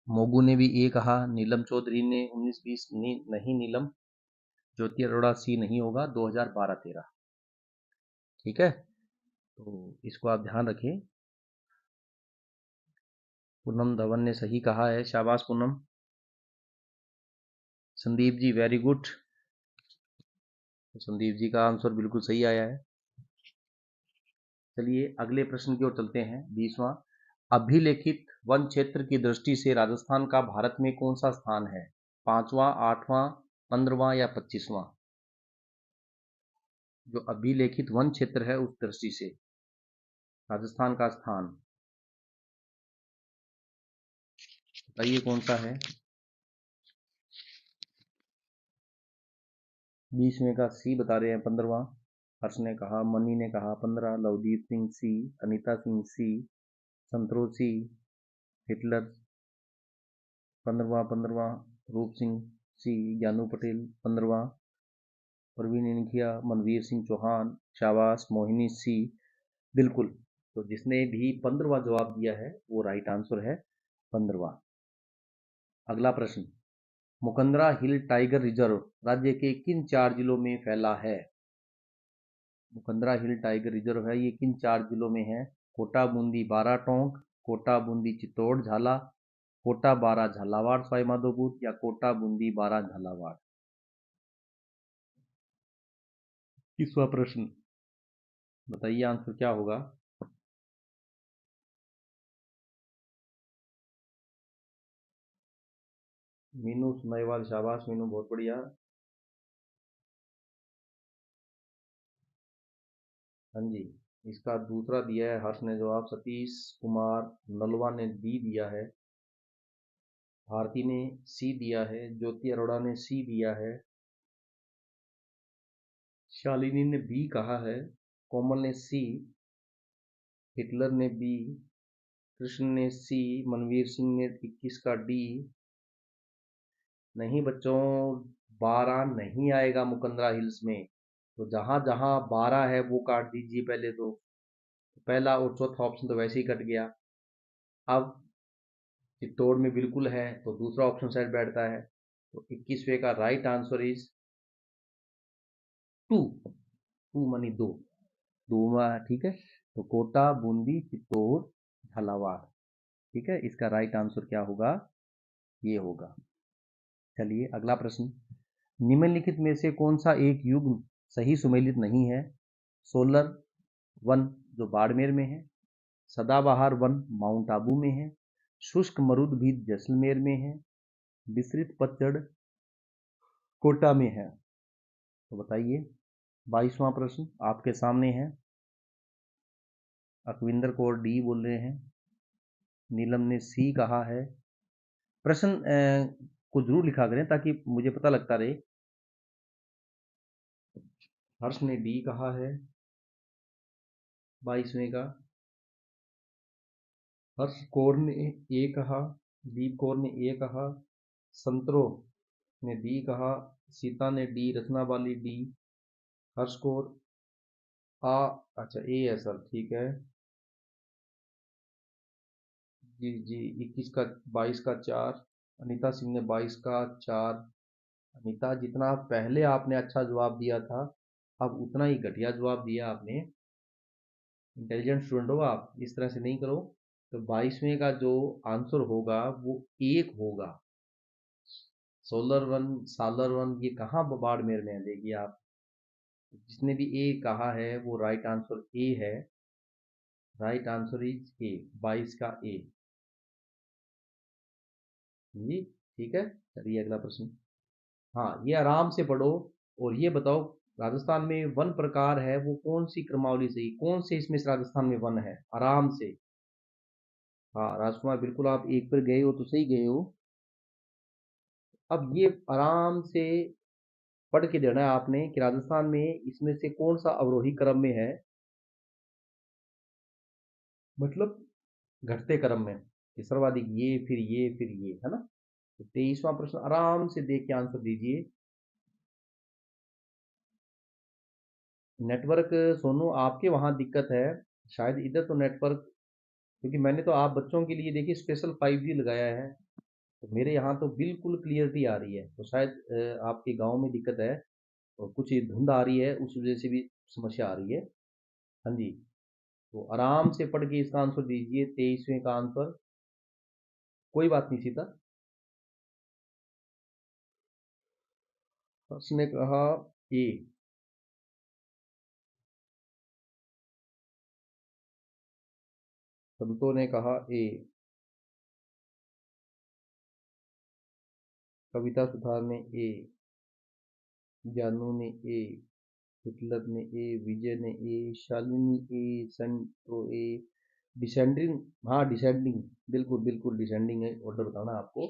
मोगू ने भी ए कहा, नीलम चौधरी ने 19-20 नहीं नीलम, ज्योति अरोड़ा सी नहीं होगा, 2012-13। ठीक है, तो इसको आप ध्यान रखें। पूनम धवन ने सही कहा है, शाबाश पूनम। Sandeep ji, very good. तो संदीप जी का आंसर बिल्कुल सही आया है। चलिए अगले प्रश्न की ओर चलते हैं, 20वां। अभिलेखित वन क्षेत्र की दृष्टि से राजस्थान का भारत में कौन सा स्थान है? 5वां, 8वां, 15वां या 25वां? जो अभिलेखित वन क्षेत्र है उस दृष्टि से राजस्थान का स्थान बताइए कौन सा है? 20वें का सी बता रहे हैं, 15वां। हर्ष ने कहा, मनी ने कहा 15, लवदीप सिंह सी, अनीता सिंह सी, संतोष सी, हिटलर 15वां, रूप सिंह सी, ज्ञानू पटेल 15वां, परवीन इनकिया, मनवीर सिंह चौहान, शाबाश। मोहिनी सी, बिल्कुल। तो जिसने भी 15वां जवाब दिया है वो राइट आंसर है, 15वां। अगला प्रश्न, मुकंदरा हिल टाइगर रिजर्व राज्य के किन 4 जिलों में फैला है? मुकंदरा हिल टाइगर रिजर्व है, ये किन 4 जिलों में है? कोटा, बूंदी, बारा, टोंक, कोटा, बूंदी, चित्तौड़, झाला, कोटा, बारा, झालावाड़, सवाई माधोपुर या कोटा, बूंदी, बारा, झालावाड़? किसवा प्रश्न, बताइए आंसर क्या होगा? मीनू सुनाईवाल, शाबाश मीनू, बहुत बढ़िया। हाँ जी, इसका दूसरा दिया है हर्ष ने जवाब। सतीश कुमार नलवा ने डी दिया है। भारती ने सी दिया है। ज्योति अरोड़ा ने सी दिया है। शालिनी ने बी कहा है। कोमल ने सी, हिटलर ने बी, कृष्ण ने सी, मनवीर सिंह ने 21 का डी। नहीं बच्चों, 12 नहीं आएगा मुकंदरा हिल्स में। तो जहां जहां 12 है वो काट दीजिए पहले तो। पहला और चौथा ऑप्शन तो वैसे ही कट गया। अब चित्तौड़ में बिल्कुल है तो दूसरा ऑप्शन साइड बैठता है। तो 21वें का राइट आंसर इज 2। 2 मनी 2, 2वां, ठीक है। तो कोटा, बूंदी, चित्तौड़, झालावाड़। ठीक है, इसका राइट आंसर क्या होगा? ये होगा। चलिए अगला प्रश्न, निम्नलिखित में से कौन सा एक युग्म सही सुमेलित नहीं है? सोलर वन जो बाड़मेर में है, सदाबहार वन माउंट आबू में है, शुष्क मरुद भी जैसलमेर में है, विस्तृत पतझड़ कोटा में है। तो बताइए 22वां प्रश्न आपके सामने है। अकविंदर कौर डी बोल रहे हैं, नीलम ने सी कहा है। प्रश्न को जरूर लिखा करें ताकि मुझे पता लगता रहे। हर्ष ने डी कहा है 22वें का। हर्ष कौर ने ए कहा, दीप कौर ने ए कहा, संतरो ने डी कहा, सीता ने डी, रचना वाली डी, हर्ष कौर आ, अच्छा ए है सर, ठीक है जी जी। 21 का 22 का 4, अनीता सिंह ने 22 का 4। अनीता जितना पहले आपने अच्छा जवाब दिया था, अब उतना ही घटिया जवाब दिया आपने। इंटेलिजेंट स्टूडेंट हो आप, इस तरह से नहीं करो। तो 22वें का जो आंसर होगा वो एक होगा। सोलर वन, सालर वन, ये कहाँ बाड़मेर में है, देखिए आप। जिसने भी ए कहा है वो राइट आंसर ए है। राइट आंसर इज ए, 22 का ए जी। ठीक है, चलिए अगला प्रश्न। हाँ, ये आराम से पढ़ो और ये बताओ, राजस्थान में वन प्रकार है वो कौन सी क्रमावली से, कौन से इसमें से राजस्थान में वन है, आराम से। हाँ राजकुमार, बिल्कुल आप एक पर गए हो तो सही गए हो। अब ये आराम से पढ़ के देना है आपने कि राजस्थान में इसमें से कौन सा अवरोही क्रम में है, मतलब घटते क्रम में, कि सर्वाधिक ये फिर ये फिर ये, है ना। तो 23वां प्रश्न आराम से देख के आंसर दीजिए। नेटवर्क सोनू आपके वहां दिक्कत है, शायद इधर तो नेटवर्क, क्योंकि मैंने तो आप बच्चों के लिए देखिए स्पेशल 5G लगाया है, तो मेरे यहाँ तो बिल्कुल क्लियरिटी आ रही है। तो शायद आपके गांव में दिक्कत है और कुछ धुंध आ रही है, उस वजह से भी समस्या आ रही है। हाँ जी, तो आराम से पढ़ के इसका आंसर दीजिए, 23वें का आंसर। कोई बात नहीं सीता। उसने कहा ए, संतो ने कहा ए, कविता सुधार ने ए, जानू ने ए, हिटलर ने ए, विजय ने ए, शालिनी ए, संतो ए, डिसेंडिंग। हाँ डिसेंडिंग, बिल्कुल बिल्कुल डिसेंडिंग है, ऑर्डर बताना आपको।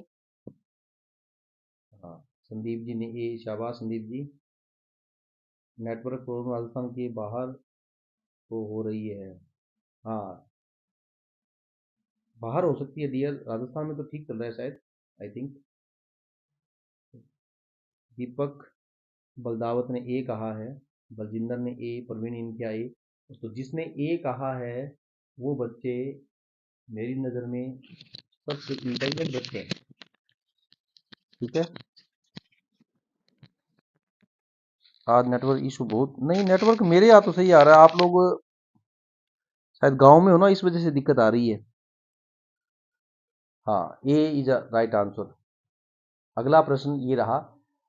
हाँ, संदीप जी ने ए, शाबाश संदीप जी। नेटवर्क प्रॉब्लम राजस्थान के बाहर तो हो रही है। हाँ, बाहर हो सकती है डियर, राजस्थान में तो ठीक चल रहा है शायद, आई थिंक। दीपक बलदावत ने ए कहा है, बलजिंदर ने ए, प्रवीण इनकिया ए। तो जिसने ए कहा है वो बच्चे मेरी नज़र में सबसे इंटेलिजेंट बच्चे हैं। ठीक है, आज नेटवर्क इशू बहुत नहीं, नेटवर्क मेरे यहाँ तो सही आ रहा है, आप लोग शायद गांव में हो ना, इस वजह से दिक्कत आ रही है। हाँ, ए इज अ राइट आंसर। अगला प्रश्न ये रहा,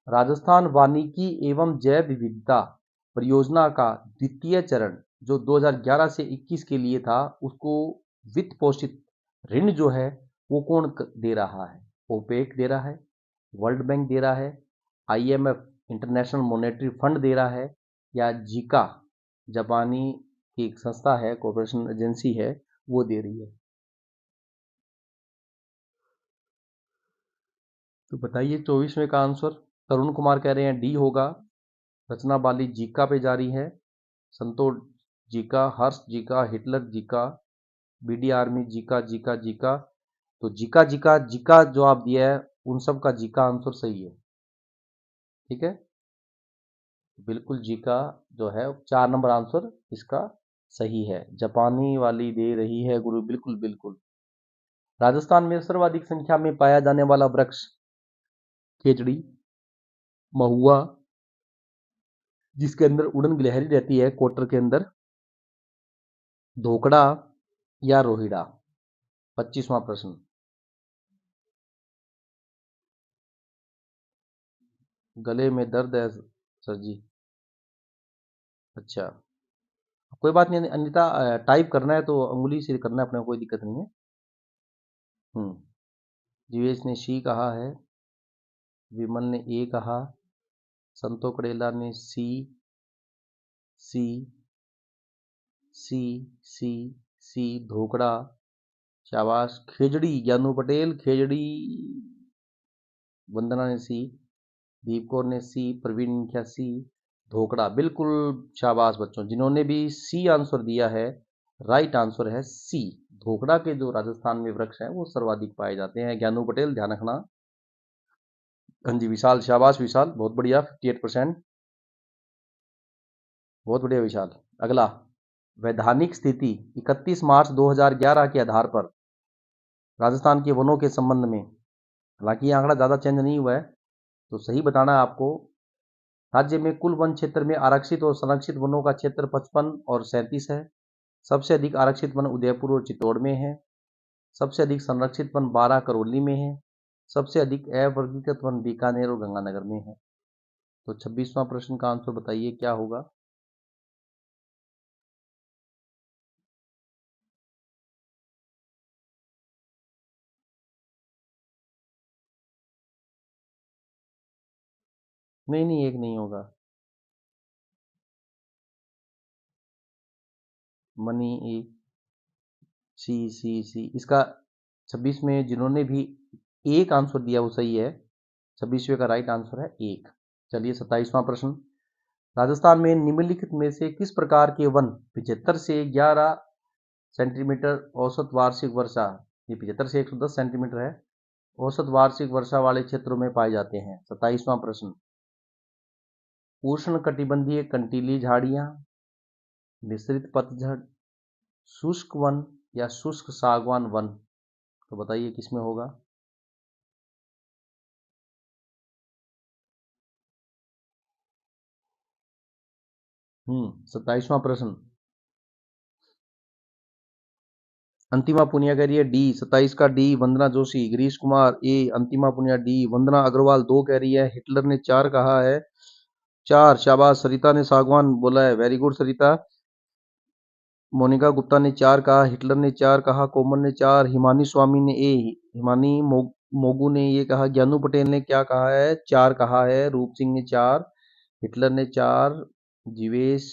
राजस्थान वानिकी एवं जैव विविधता परियोजना का द्वितीय चरण जो 2011 से 21 के लिए था, उसको वित्त पोषित ऋण जो है वो कौन दे रहा है? ओपेक दे रहा है, वर्ल्ड बैंक दे रहा है, IMF इंटरनेशनल मॉनेटरी फंड दे रहा है, या जीका जापानी की एक संस्था है, कॉर्पोरेशन एजेंसी है, वो दे रही है। तो बताइए 24वें का आंसर। तरुण कुमार कह रहे हैं डी होगा, रचना बाली जीका पे जारी है, संतोष जीका, हर्ष जीका, हिटलर जीका, BD आर्मी जीका जीका जीका। तो जीका जीका जीका जो आप दिया है उन सब का जीका आंसर सही है। ठीक है, बिल्कुल जीका जो है 4 नंबर आंसर इसका सही है। जापानी वाली दे रही है गुरु, बिल्कुल बिल्कुल। राजस्थान में सर्वाधिक संख्या में पाया जाने वाला वृक्ष खेजड़ी, महुआ, जिसके अंदर उड़न गिलहरी रहती है कोटर के अंदर, धोकड़ा, या रोहिड़ा। 25वां प्रश्न। गले में दर्द है सर जी, अच्छा कोई बात नहीं अनिता, टाइप करना है तो उंगली से करना है अपने, कोई दिक्कत नहीं है। हम्म, जीवेश ने शी कहा है, विमल ने ए कहा, संतो कड़ेला ने सी सी सी सी सी धोकड़ा, शाबाश। खेजड़ी ज्ञानू पटेल, खेजड़ी। वंदना ने सी, दीप कौर ने सी, प्रवीण मुखिया सी, धोकड़ा बिल्कुल। शाबाश बच्चों, जिन्होंने भी सी आंसर दिया है, राइट आंसर है सी। धोकड़ा के जो राजस्थान में वृक्ष हैं वो सर्वाधिक पाए जाते हैं। ज्ञानू पटेल ध्यान रखना। हाँ जी विशाल, शाबाश विशाल, बहुत बढ़िया, 58%, बहुत बढ़िया विशाल। अगला, वैधानिक स्थिति 31 मार्च 2011 के आधार पर राजस्थान के वनों के संबंध में, हालांकि ये आंकड़ा ज़्यादा चेंज नहीं हुआ है, तो सही बताना है आपको। राज्य में कुल वन क्षेत्र में आरक्षित और संरक्षित वनों का क्षेत्र 55 और 37 है। सबसे अधिक आरक्षित वन उदयपुर और चित्तौड़ में है। सबसे अधिक संरक्षित वन 12 करौली में है। सबसे अधिक अवर्गीकृत वन बीकानेर और गंगानगर में है। तो 26वां प्रश्न का आंसर बताइए क्या होगा। नहीं नहीं, एक नहीं होगा। मनी एक, सी इसका 26 में जिन्होंने भी एक आंसर दिया वो सही है। 26वें का राइट आंसर है एक। चलिए 27वां प्रश्न, राजस्थान में निम्नलिखित में से किस प्रकार के वन 75 से 11 सेंटीमीटर औसत वार्षिक वर्षा, ये 75 से 110 सेंटीमीटर है, औसत वार्षिक वर्षा वाले क्षेत्रों में पाए जाते हैं। 27वां प्रश्न, उष्ण कटिबंधीय कंटीली झाड़ियां, मिश्रित पतझड़, शुष्क वन या शुष्क सागवान वन, तो बताइए किसमें होगा। 27वां प्रश्न, अंतिमा पुनिया कह रही है डी, 27 का डी। वंदना जोशी, गिरीश कुमार ए, अंतिमा पुनिया डी। वंदना अग्रवाल 2 कह रही है, हिटलर ने 4 कहा है, 4, शाबाश। सरिता ने सागवान बोला है, वेरी गुड सरिता। मोनिका गुप्ता ने 4 कहा, हिटलर ने 4 कहा, कोमल ने 4, हिमानी स्वामी ने ए, हिमानी मोगू ने ये कहा। ज्ञानू पटेल ने क्या कहा है, 4 कहा है। रूप सिंह ने 4, हिटलर ने 4, जीवेश,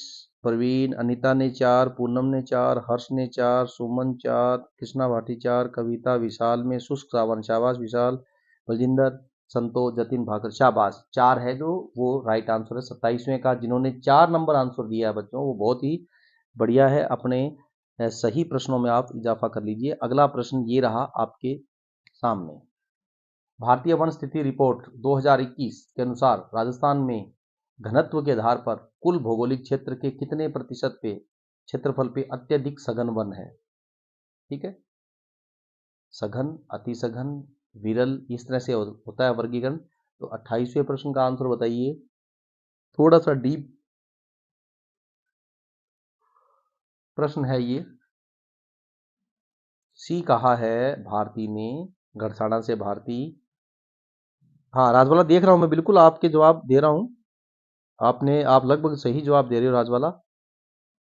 प्रवीण, अनीता ने 4, पूनम ने 4, हर्ष ने 4, सुमन 4, कृष्णा भाटी 4, कविता, विशाल में शुष्क सावन, शाबाश विशाल। बलजिंदर, संतोष, जतिन भाकर, शाबाश। 4 है जो वो राइट आंसर है 27वें का। जिन्होंने 4 नंबर आंसर दिया है बच्चों, वो बहुत ही बढ़िया है। अपने सही प्रश्नों में आप इजाफा कर लीजिए। अगला प्रश्न ये रहा आपके सामने, भारतीय वन स्थिति रिपोर्ट 2021 के अनुसार राजस्थान में घनत्व के आधार पर कुल भौगोलिक क्षेत्र के कितने प्रतिशत पे क्षेत्रफल पे अत्यधिक सघन वन है। ठीक है, सघन, अति सघन, विरल, इस तरह से होता है वर्गीकरण। तो 28वें प्रश्न का आंसर बताइए। थोड़ा सा डीप प्रश्न है ये। सी कहा है भारती ने, गढ़साना से भारती। हाँ राजवाला, देख रहा हूँ मैं, बिल्कुल आपके जवाब दे रहा हूँ। आप लगभग सही जवाब दे रहे हो राजवाला।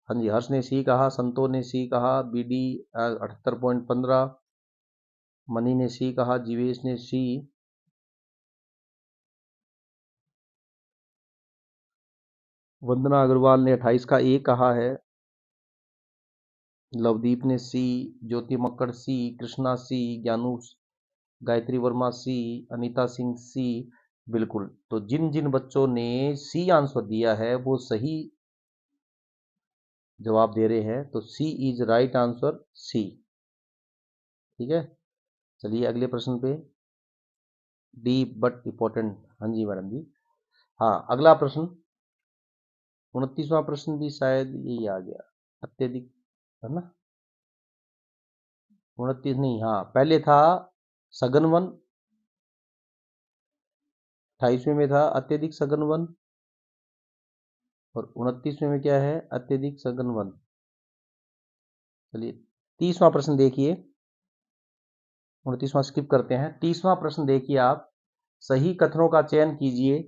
हाँ जी, हर्ष ने सी कहा, संतो ने सी कहा, बीडी 78.15, मनी ने सी कहा, जीवेश ने सी, वंदना अग्रवाल ने 28 का ए कहा है, लवदीप ने सी, ज्योति मक्कड़ सी, कृष्णा सी, ज्ञानू, गायत्री वर्मा सी, अनीता सिंह सी। बिल्कुल, तो जिन जिन बच्चों ने सी आंसर दिया है वो सही जवाब दे रहे हैं। तो सी इज राइट आंसर, सी। ठीक है, चलिए अगले प्रश्न पे, डीप बट इंपॉर्टेंट। हाँ जी मैडम जी। हाँ, अगला प्रश्न 29वां प्रश्न भी शायद यही आ गया, अत्यधिक, है ना। 29 नहीं, हाँ पहले था सघन वन, 28वें में था अत्यधिक सघन वन, और 29वें में क्या है, अत्यधिक सघन वन। चलिए 30वां प्रश्न देखिए, 29वां स्किप करते हैं। 30वां प्रश्न देखिए आप, सही कथनों का चयन कीजिए।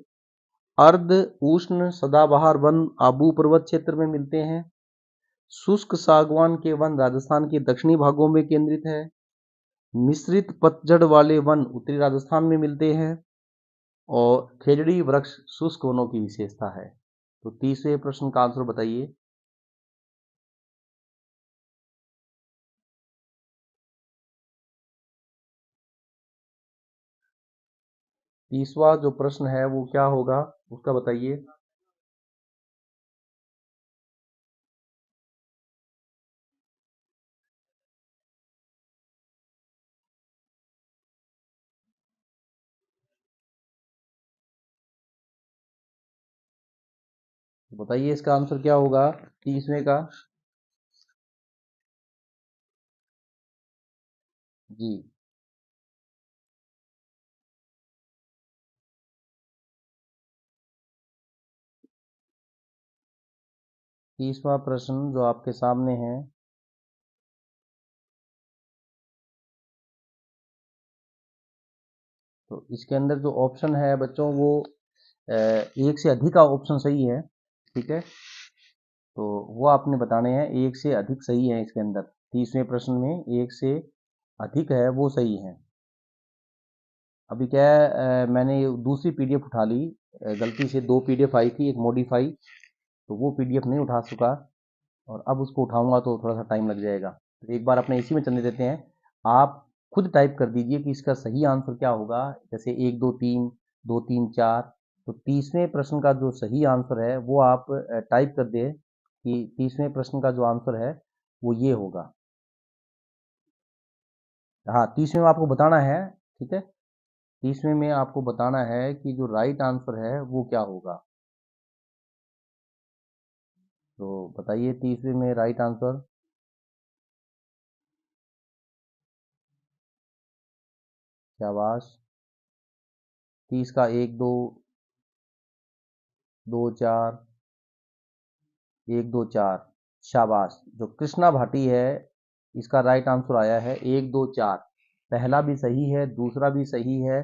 अर्ध उष्ण सदाबहार वन आबू पर्वत क्षेत्र में मिलते हैं। शुष्क सागवान के वन राजस्थान के दक्षिणी भागों में केंद्रित है। मिश्रित पतझड़ वाले वन उत्तरी राजस्थान में मिलते हैं। और खेजड़ी वृक्ष शुष्क वनों की विशेषता है। तो 30वें प्रश्न का आंसर बताइए। तीसवा जो प्रश्न है वो क्या होगा, उसका बताइए। बताइए इसका आंसर क्या होगा 30वें का। जी। 30वां प्रश्न जो आपके सामने है, तो इसके अंदर जो ऑप्शन है बच्चों वो एक से अधिक का ऑप्शन सही है। ठीक है, तो वो आपने बताने हैं, एक से अधिक सही है इसके अंदर। 30वें प्रश्न में एक से अधिक है वो सही है। अभी क्या है, मैंने दूसरी पीडीएफ उठा ली, गलती से 2 पीडीएफ आई थी, एक मॉडिफाई, तो वो पीडीएफ नहीं उठा सका, और अब उसको उठाऊंगा तो थोड़ा सा टाइम लग जाएगा। तो एक बार अपने इसी में चलने देते हैं। आप खुद टाइप कर दीजिए कि इसका सही आंसर क्या होगा, जैसे 1 2 3 2 3 4। तो 30वें प्रश्न का जो सही आंसर है वो आप टाइप कर दें कि 30वें प्रश्न का जो आंसर है वो ये होगा। हाँ, 30वें में आपको बताना है। ठीक है, 30वें में आपको बताना है कि जो राइट आंसर है वो क्या होगा। तो बताइए 30वें में राइट आंसर। शाबाश। 30 का 1 2 2 4 1 2 4। शाबाश। जो कृष्णा भाटी है इसका राइट आंसर आया है 1 2 4। पहला भी सही है, दूसरा भी सही है,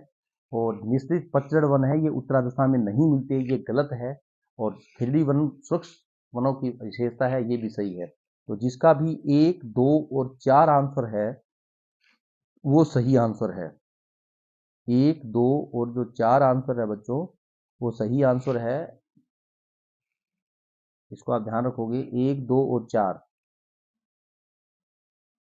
और मिश्रित पतझड़ वन है ये उत्तरादिशा में नहीं मिलते, ये गलत है। और खिल्ली वन सूक्ष्म वनों की विशेषता है, ये भी सही है। तो जिसका भी 1 2 और 4 आंसर है वो सही आंसर है। 1 2 और जो 4 आंसर है बच्चों वो सही आंसर है। इसको आप ध्यान रखोगे, 1 2 और 4।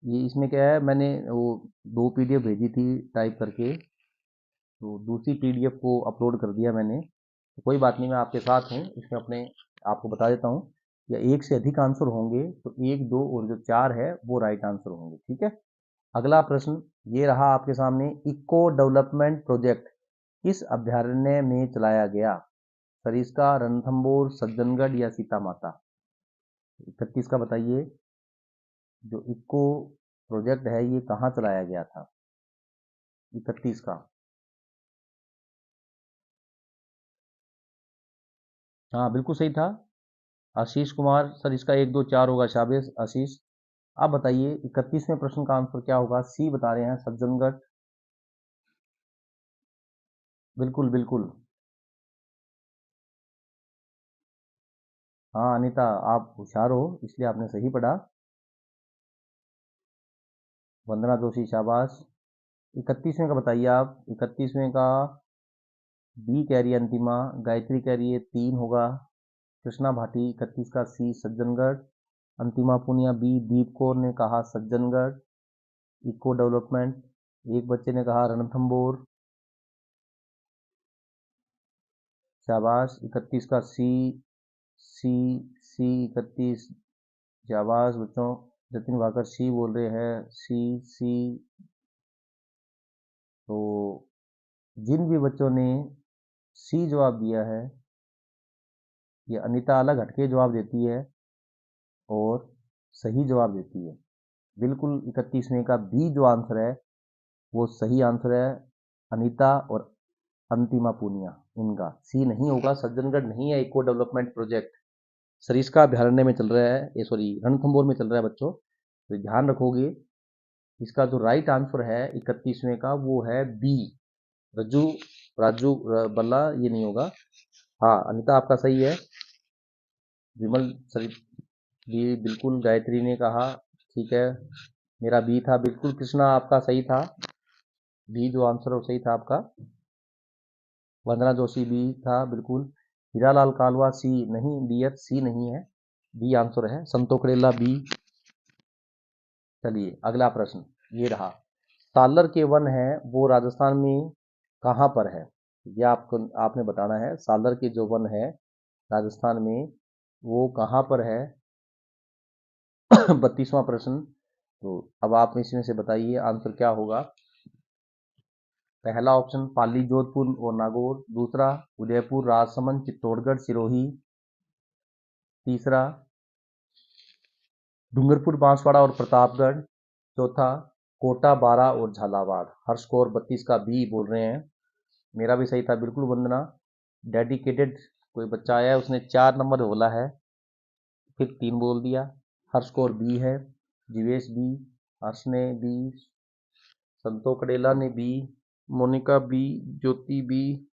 ये इसमें क्या है, मैंने वो 2 पीडीएफ भेजी थी टाइप करके, तो दूसरी पीडीएफ को अपलोड कर दिया मैंने। तो कोई बात नहीं, मैं आपके साथ हूँ इसमें। अपने आपको बता देता हूँ, या एक से अधिक आंसर होंगे तो 1 2 और जो 4 है वो राइट आंसर होंगे। ठीक है, अगला प्रश्न ये रहा आपके सामने। इको डेवलपमेंट प्रोजेक्ट किस अभ्यारण्य में चलाया गया? सरिस्का, रणथंभौर, सज्जनगढ़ या सीता माता? 31 का बताइए। जो इको प्रोजेक्ट है ये कहाँ चलाया गया था? 31 का। हाँ बिल्कुल सही था। आशीष कुमार सर, इसका 1 2 4 होगा। शाबाश आशीष। आप बताइए 31वें प्रश्न का आंसर क्या होगा? सी बता रहे हैं, सज्जनगढ़। बिल्कुल बिल्कुल। हाँ अनीता, आप होशियार हो इसलिए आपने सही पढ़ा। वंदना जोशी, शाबाश। 31वें का बताइए आप। 31वें का बी कह रही है अंतिमा, गायत्री कह रही है 3 होगा। कृष्णा भाटी 31 का सी सज्जनगढ़। अंतिमा पुनिया बी। दीप कौर ने कहा सज्जनगढ़ इको डेवलपमेंट। एक बच्चे ने कहा रणथंभौर। शाबाश। 31 का सी। सी सी 31। शाबाश बच्चों। जतिन भाकर सी बोल रहे हैं, सी सी। तो जिन भी बच्चों ने सी जवाब दिया है, ये अनीता अलग हटके जवाब देती है और सही जवाब देती है। बिल्कुल 31वें का बी जो आंसर है वो सही आंसर है। अनीता और अंतिमा पूनिया, इनका सी नहीं होगा। सज्जनगढ़ नहीं है इको डेवलपमेंट प्रोजेक्ट, सरिस्का अभ्यारण्य में चल रहा है, ये सॉरी रणथंभौर में चल रहा है बच्चों। तो ध्यान रखोगे, इसका जो राइट आंसर है 31वें का वो है बी। रज्जू राजू बल्ला, ये नहीं होगा। हाँ अनिता आपका सही है। विमल सर भी बिल्कुल। गायत्री ने कहा ठीक है, मेरा बी था बिल्कुल। कृष्णा आपका सही था, बी जो आंसर है वो सही था आपका। वंदना जोशी बी था बिल्कुल। हीरालाल कालवा सी नहीं, बीएच सी नहीं है, बी आंसर है। संतोकड़ेला बी। चलिए अगला प्रश्न ये रहा। सालर के वन है वो राजस्थान में कहाँ पर है? ये आपने बताना है। सालर के जो वन है राजस्थान में वो कहाँ पर है? 32वां प्रश्न। तो अब आप इसमें से बताइए आंसर क्या होगा। पहला ऑप्शन पाली, जोधपुर और नागौर। दूसरा उदयपुर, राजसमंद, चित्तौड़गढ़, सिरोही। तीसरा डूंगरपुर, बांसवाड़ा और प्रतापगढ़। चौथा कोटा, बारा और झालावाड़। हर स्कोर 32 का बी बोल रहे हैं। मेरा भी सही था बिल्कुल वंदना। डेडिकेटेड कोई बच्चा आया है, उसने 4 नंबर बोला है, फिर 3 बोल दिया। हर स्कोर बी है। जीवेश बी, हर्ष ने बी, संतो कडेला ने B, Monika B, Jyoti B,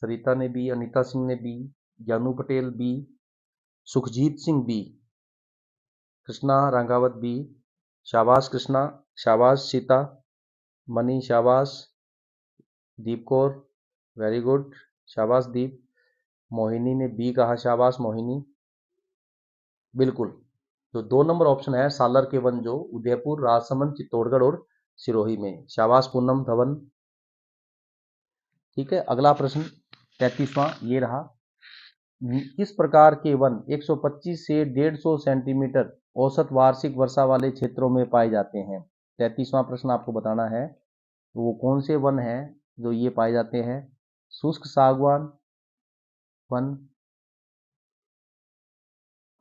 Sarita ने बी, अनीता सिंह ने B, Janu Patel B, Sukhjeet Singh B, Krishna Rangawat B. शाबाश कृष्णा, शाबाश सीता, मनी शाबाश, दीप कौर वेरी गुड, शाबाश दीप। मोहिनी ने बी कहा, शाबाश मोहिनी। बिल्कुल। तो 2 नंबर ऑप्शन है सालर के वन, जो उदयपुर, राजसमंद, चित्तौड़गढ़ और सिरोही में। शाबाश पूनम धवन। ठीक है, अगला प्रश्न 33वां ये रहा। किस प्रकार के वन 125 से 150 सेंटीमीटर औसत वार्षिक वर्षा वाले क्षेत्रों में पाए जाते हैं? 33वां प्रश्न आपको बताना है। तो वो कौन से वन हैं जो ये पाए जाते हैं? शुष्क सागवान वन,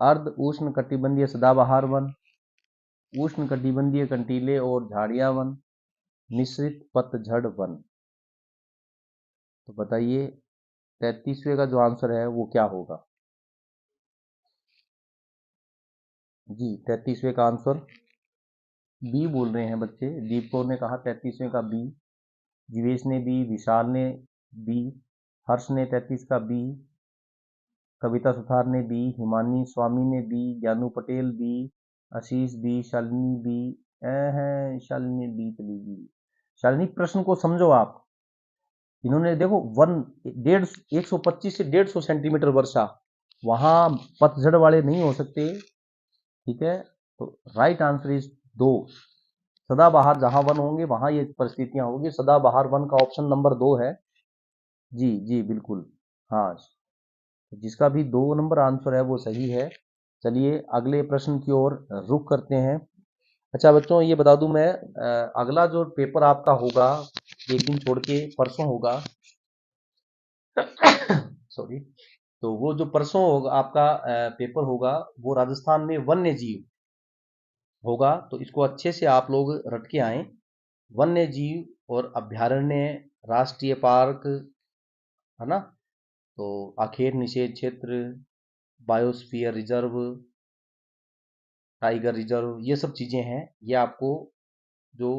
अर्ध उष्ण कटिबंधीय सदाबहार वन, उष्ण कटिबंधीय कंटीले और झाड़ियां वन, मिश्रित पतझड़ वन। तो बताइए 33वें का जो आंसर है वो क्या होगा? जी 33वें का आंसर बी बोल रहे हैं बच्चे। दीप कौर ने कहा 33वें का बी, जीवेश ने बी, विशाल ने बी, हर्ष ने 33 का बी, कविता सुथार ने बी, हिमानी स्वामी ने बी, ज्ञानू पटेल बी, आशीष बी, शालिनी बी। है शालिनी बी चली गई। शालिनी प्रश्न को समझो आप। इन्होंने देखो वन 125 से 150 सेंटीमीटर वर्षा, वहां पतझड़ वाले नहीं हो सकते। ठीक है, तो राइट आंसर इज 2। सदाबहार जहां वन होंगे वहां ये परिस्थितियां होगी। सदाबहार वन का ऑप्शन नंबर 2 है। जी जी बिल्कुल। हाँ, जिसका भी 2 नंबर आंसर है वो सही है। चलिए अगले प्रश्न की ओर रुख करते हैं। अच्छा बच्चों ये बता दूं मैं, अगला जो पेपर आपका होगा एक दिन छोड़ के परसों होगा। सॉरी। तो वो जो परसों होगा आपका पेपर होगा वो राजस्थान में वन्य जीव होगा। तो इसको अच्छे से आप लोग रट के आए। वन्य जीव और अभ्यारण्य, राष्ट्रीय पार्क, है ना। तो आखेर निषेध क्षेत्र, बायोस्फीयर रिजर्व, टाइगर रिजर्व, ये सब चीजें हैं। ये आपको जो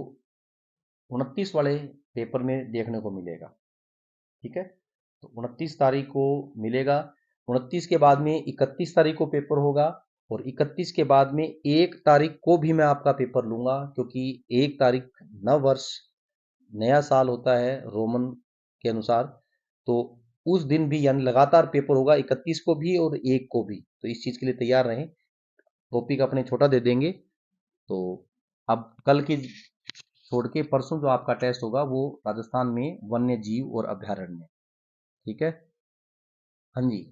29 वाले पेपर में देखने को मिलेगा। ठीक है, तो 29 तारीख को मिलेगा। 29 के बाद में 31 तारीख को पेपर होगा, और 31 के बाद में 1 तारीख को भी मैं आपका पेपर लूंगा, क्योंकि 1 तारीख नव वर्ष, नया साल होता है रोमन के अनुसार। तो उस दिन भी यानी लगातार पेपर होगा, 31 को भी और 1 को भी। तो इस चीज के लिए तैयार रहें। टॉपिक अपने छोटा दे देंगे। तो अब कल की छोड़ के परसों जो आपका टेस्ट होगा वो राजस्थान में वन्य जीव और अभ्यारण्य। ठीक है, हाँ जी।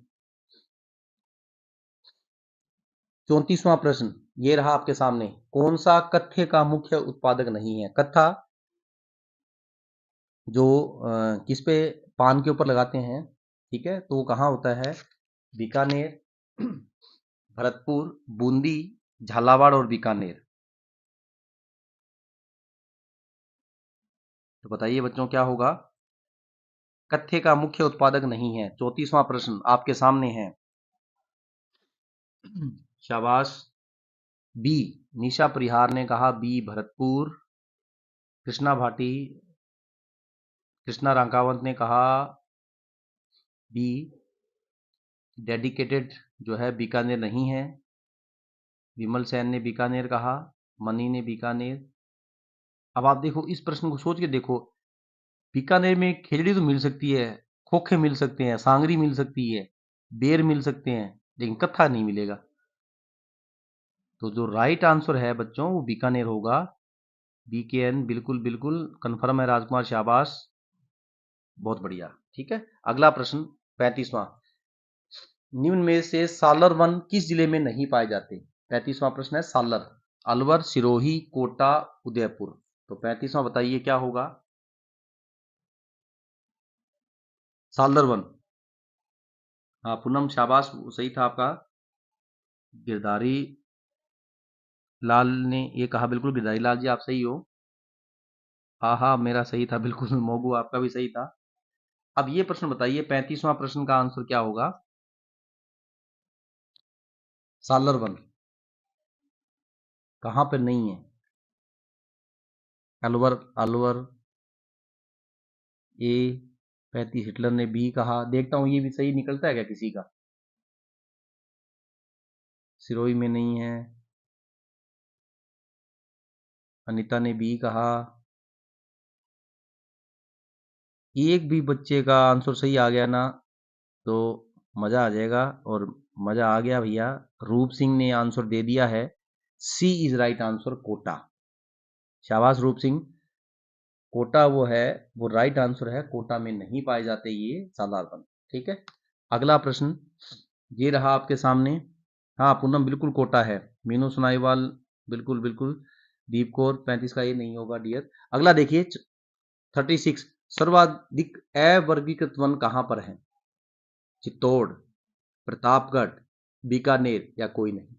34वां प्रश्न ये रहा आपके सामने। कौन सा कत्थे का मुख्य उत्पादक नहीं है? कत्था जो किस पे, पान के ऊपर लगाते हैं। ठीक है, तो वो कहाँ होता है? बीकानेर, भरतपुर, बूंदी, झालावाड़ और बीकानेर। तो बताइए बच्चों क्या होगा? कत्थे का मुख्य उत्पादक नहीं है। 34वां प्रश्न आपके सामने है। शाबाश बी, निशा परिहार ने कहा बी भरतपुर। कृष्णा भाटी, कृष्णा रांकावत ने कहा बी, डेडिकेटेड जो है बीकानेर नहीं है। विमल सेन ने बीकानेर कहा, मनी ने बीकानेर। अब आप देखो इस प्रश्न को सोच के देखो, बीकानेर में खिचड़ी तो मिल सकती है, खोखे मिल सकते हैं, सांगरी मिल सकती है, बेर मिल सकते हैं, लेकिन कत्था नहीं मिलेगा। तो जो राइट आंसर है बच्चों वो बीकानेर होगा। बीकेएन, बिल्कुल बिल्कुल कन्फर्म है राजकुमार, शाबाश, बहुत बढ़िया। ठीक है, अगला प्रश्न 35वां, निम्न में से सालर वन किस जिले में नहीं पाए जाते? 35वां प्रश्न है सालर, अलवर, सिरोही, कोटा, उदयपुर। तो 35वां बताइए क्या होगा? सालर वन। हाँ पूनम, शाबाश, सही था आपका। गिरधारी लाल ने ये कहा, बिल्कुल गिरधारी लाल जी आप सही हो। हाँ हाँ मेरा सही था बिल्कुल। मोगू आपका भी सही था। अब ये प्रश्न बताइए, 35वां प्रश्न का आंसर क्या होगा? सालर वन कहां पर नहीं है? अलवर, अलवर ए 35, हिटलर ने बी कहा, देखता हूं ये भी सही निकलता है क्या किसी का? सिरोही में नहीं है, अनीता ने बी कहा, एक भी बच्चे का आंसर सही आ गया ना तो मजा आ जाएगा। और मजा आ गया भैया, रूप सिंह ने आंसर दे दिया है, सी इज राइट आंसर, कोटा। शाबाश रूप सिंह, कोटा वो है, वो राइट आंसर है, कोटा में नहीं पाए जाते ये सालारबन। ठीक है, अगला प्रश्न ये रहा आपके सामने। हाँ पूनम बिल्कुल कोटा है, मीनू सुनाईवाल बिल्कुल बिल्कुल, दीप कौर 35 का ये नहीं होगा डियर। अगला देखिए 36, सर्वाधिक अवर्गीकृत वन कहां पर है? चित्तौड़, प्रतापगढ़, बीकानेर या कोई नहीं?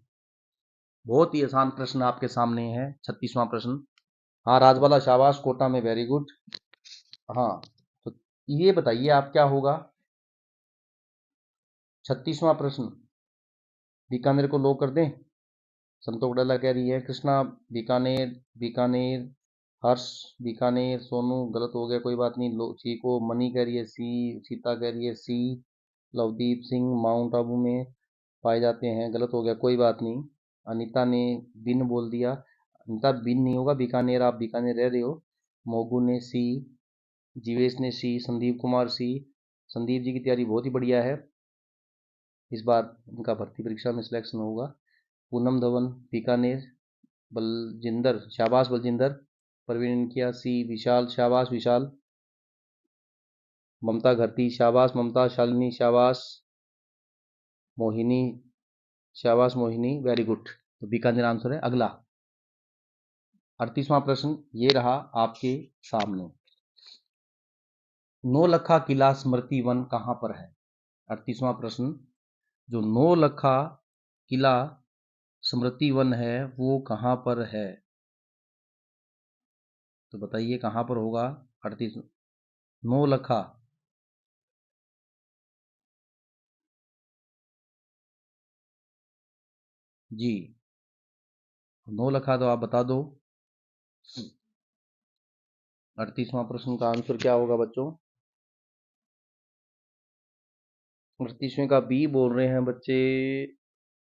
बहुत ही आसान प्रश्न आपके सामने है 36वां प्रश्न। हाँ राजबाला, शाबाश, कोटा में, वेरी गुड। हाँ, तो ये बताइए आप क्या होगा? 36वां प्रश्न, बीकानेर को लो कर दें? संतोष डल्ला कह रही है, कृष्णा बीकानेर, बीकानेर, हर्ष बीकानेर, सोनू गलत हो गया कोई बात नहीं, लो सी को, मनी कह रही है सी, सीता कह रही है सी, लवदीप सिंह माउंट आबू में पाए जाते हैं, गलत हो गया कोई बात नहीं। अनीता ने बिन बोल दिया, अनीता बिन नहीं होगा, बीकानेर, आप बीकानेर रह रहे हो। मोगू ने सी, जीवेश ने सी, संदीप कुमार सी, संदीप जी की तैयारी बहुत ही बढ़िया है, इस बार उनका भर्ती परीक्षा में सिलेक्शन होगा। पूनम धवन बीकानेर, बलजिंदर, शाबाश बलजिंदर, प्रवीण किया सी, विशाल, शाबाश विशाल, ममता घरती, शाबाश ममता, शालिनी शाबाश, मोहिनी, शाबाश मोहिनी, वेरी गुड। तो बीकानेर आंसर है। अगला 38वां प्रश्न ये रहा आपके सामने, नौलखा किला स्मृति वन कहां पर है? 38वां प्रश्न, जो नौलखा किला स्मृति वन है वो कहां पर है? तो बताइए कहां पर होगा? 38, नौलखा, जी नौलखा, तो आप बता दो 38वां प्रश्न का आंसर क्या होगा बच्चों? 38वें का बी बोल रहे हैं बच्चे,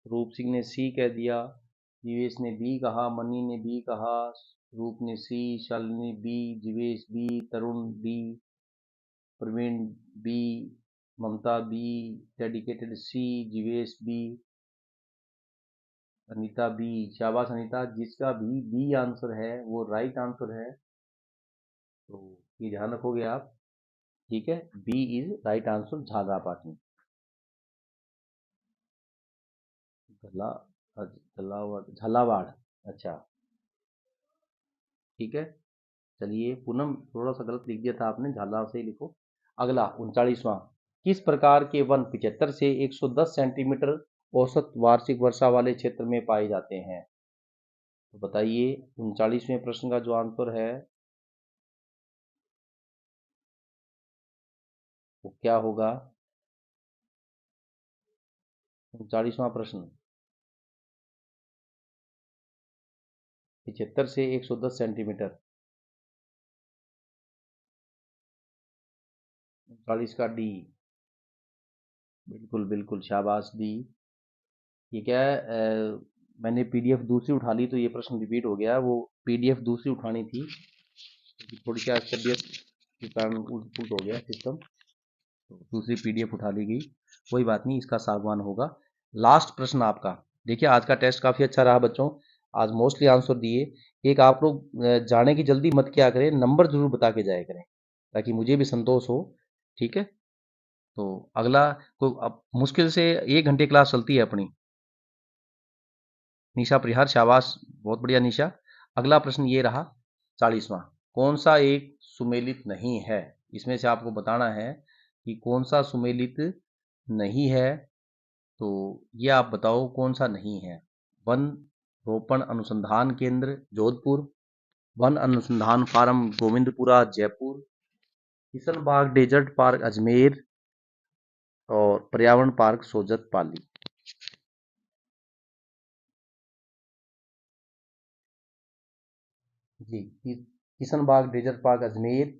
रूप सिंह ने सी कह दिया, जीवेश ने बी कहा, मनी ने बी कहा, रूप ने सी, शालिनी बी, जीवेश बी, तरुण बी, प्रवीण बी, ममता बी, डेडिकेटेड सी, जीवेश बी, अनीता बी। शाबाश अनीता, जिसका भी बी आंसर है वो राइट आंसर है, तो ये ध्यान रखोगे आप। ठीक है, B is right answer, Jhalrapatan, Jhala, Jhalawar, अच्छा ठीक है। चलिए पूनम, थोड़ा सा गलत लिख दिया था आपने, झाला से ही लिखो। अगला 39वां, किस प्रकार के वन 75 से 110 सेंटीमीटर औसत वार्षिक वर्षा वाले क्षेत्र में पाए जाते हैं? तो बताइए 39वें प्रश्न का जो आंसर है वो क्या होगा? 39वां प्रश्न, 75 से 110 सेंटीमीटर, 39 का डी, बिल्कुल बिल्कुल शाबाश डी। ये क्या है, मैंने पीडीएफ दूसरी उठा ली तो ये प्रश्न रिपीट हो गया, वो पीडीएफ दूसरी उठानी थी, थोड़ी क्या तबियत के कारण उल्ट पुल्ट हो गया सिस्टम। तो दूसरी पीडीएफ उठा ली गई, कोई बात नहीं, इसका सागवान होगा। लास्ट प्रश्न आपका, देखिए आज का टेस्ट काफ़ी अच्छा रहा बच्चों, आज मोस्टली आंसर दिए। एक आप लोग जाने की जल्दी मत क्या करें, नंबर जरूर बता के जाया करें ताकि मुझे भी संतोष हो, ठीक है। तो अगला को अब मुश्किल से 1 घंटे क्लास चलती है अपनी। निशा परिहार, शाबाश, बहुत बढ़िया निशा। अगला प्रश्न ये रहा 40वां, कौन सा एक सुमेलित नहीं है? इसमें से आपको बताना है कि कौन सा सुमेलित नहीं है। तो ये आप बताओ कौन सा नहीं है। वन रोपण अनुसंधान केंद्र जोधपुर, वन अनुसंधान फार्म गोविंदपुरा जयपुर, किशन बाग डेजर्ट पार्क अजमेर और पर्यावरण पार्क सोजत पाली। जी, किशन बाग डेजर्ट पार्क अजमेर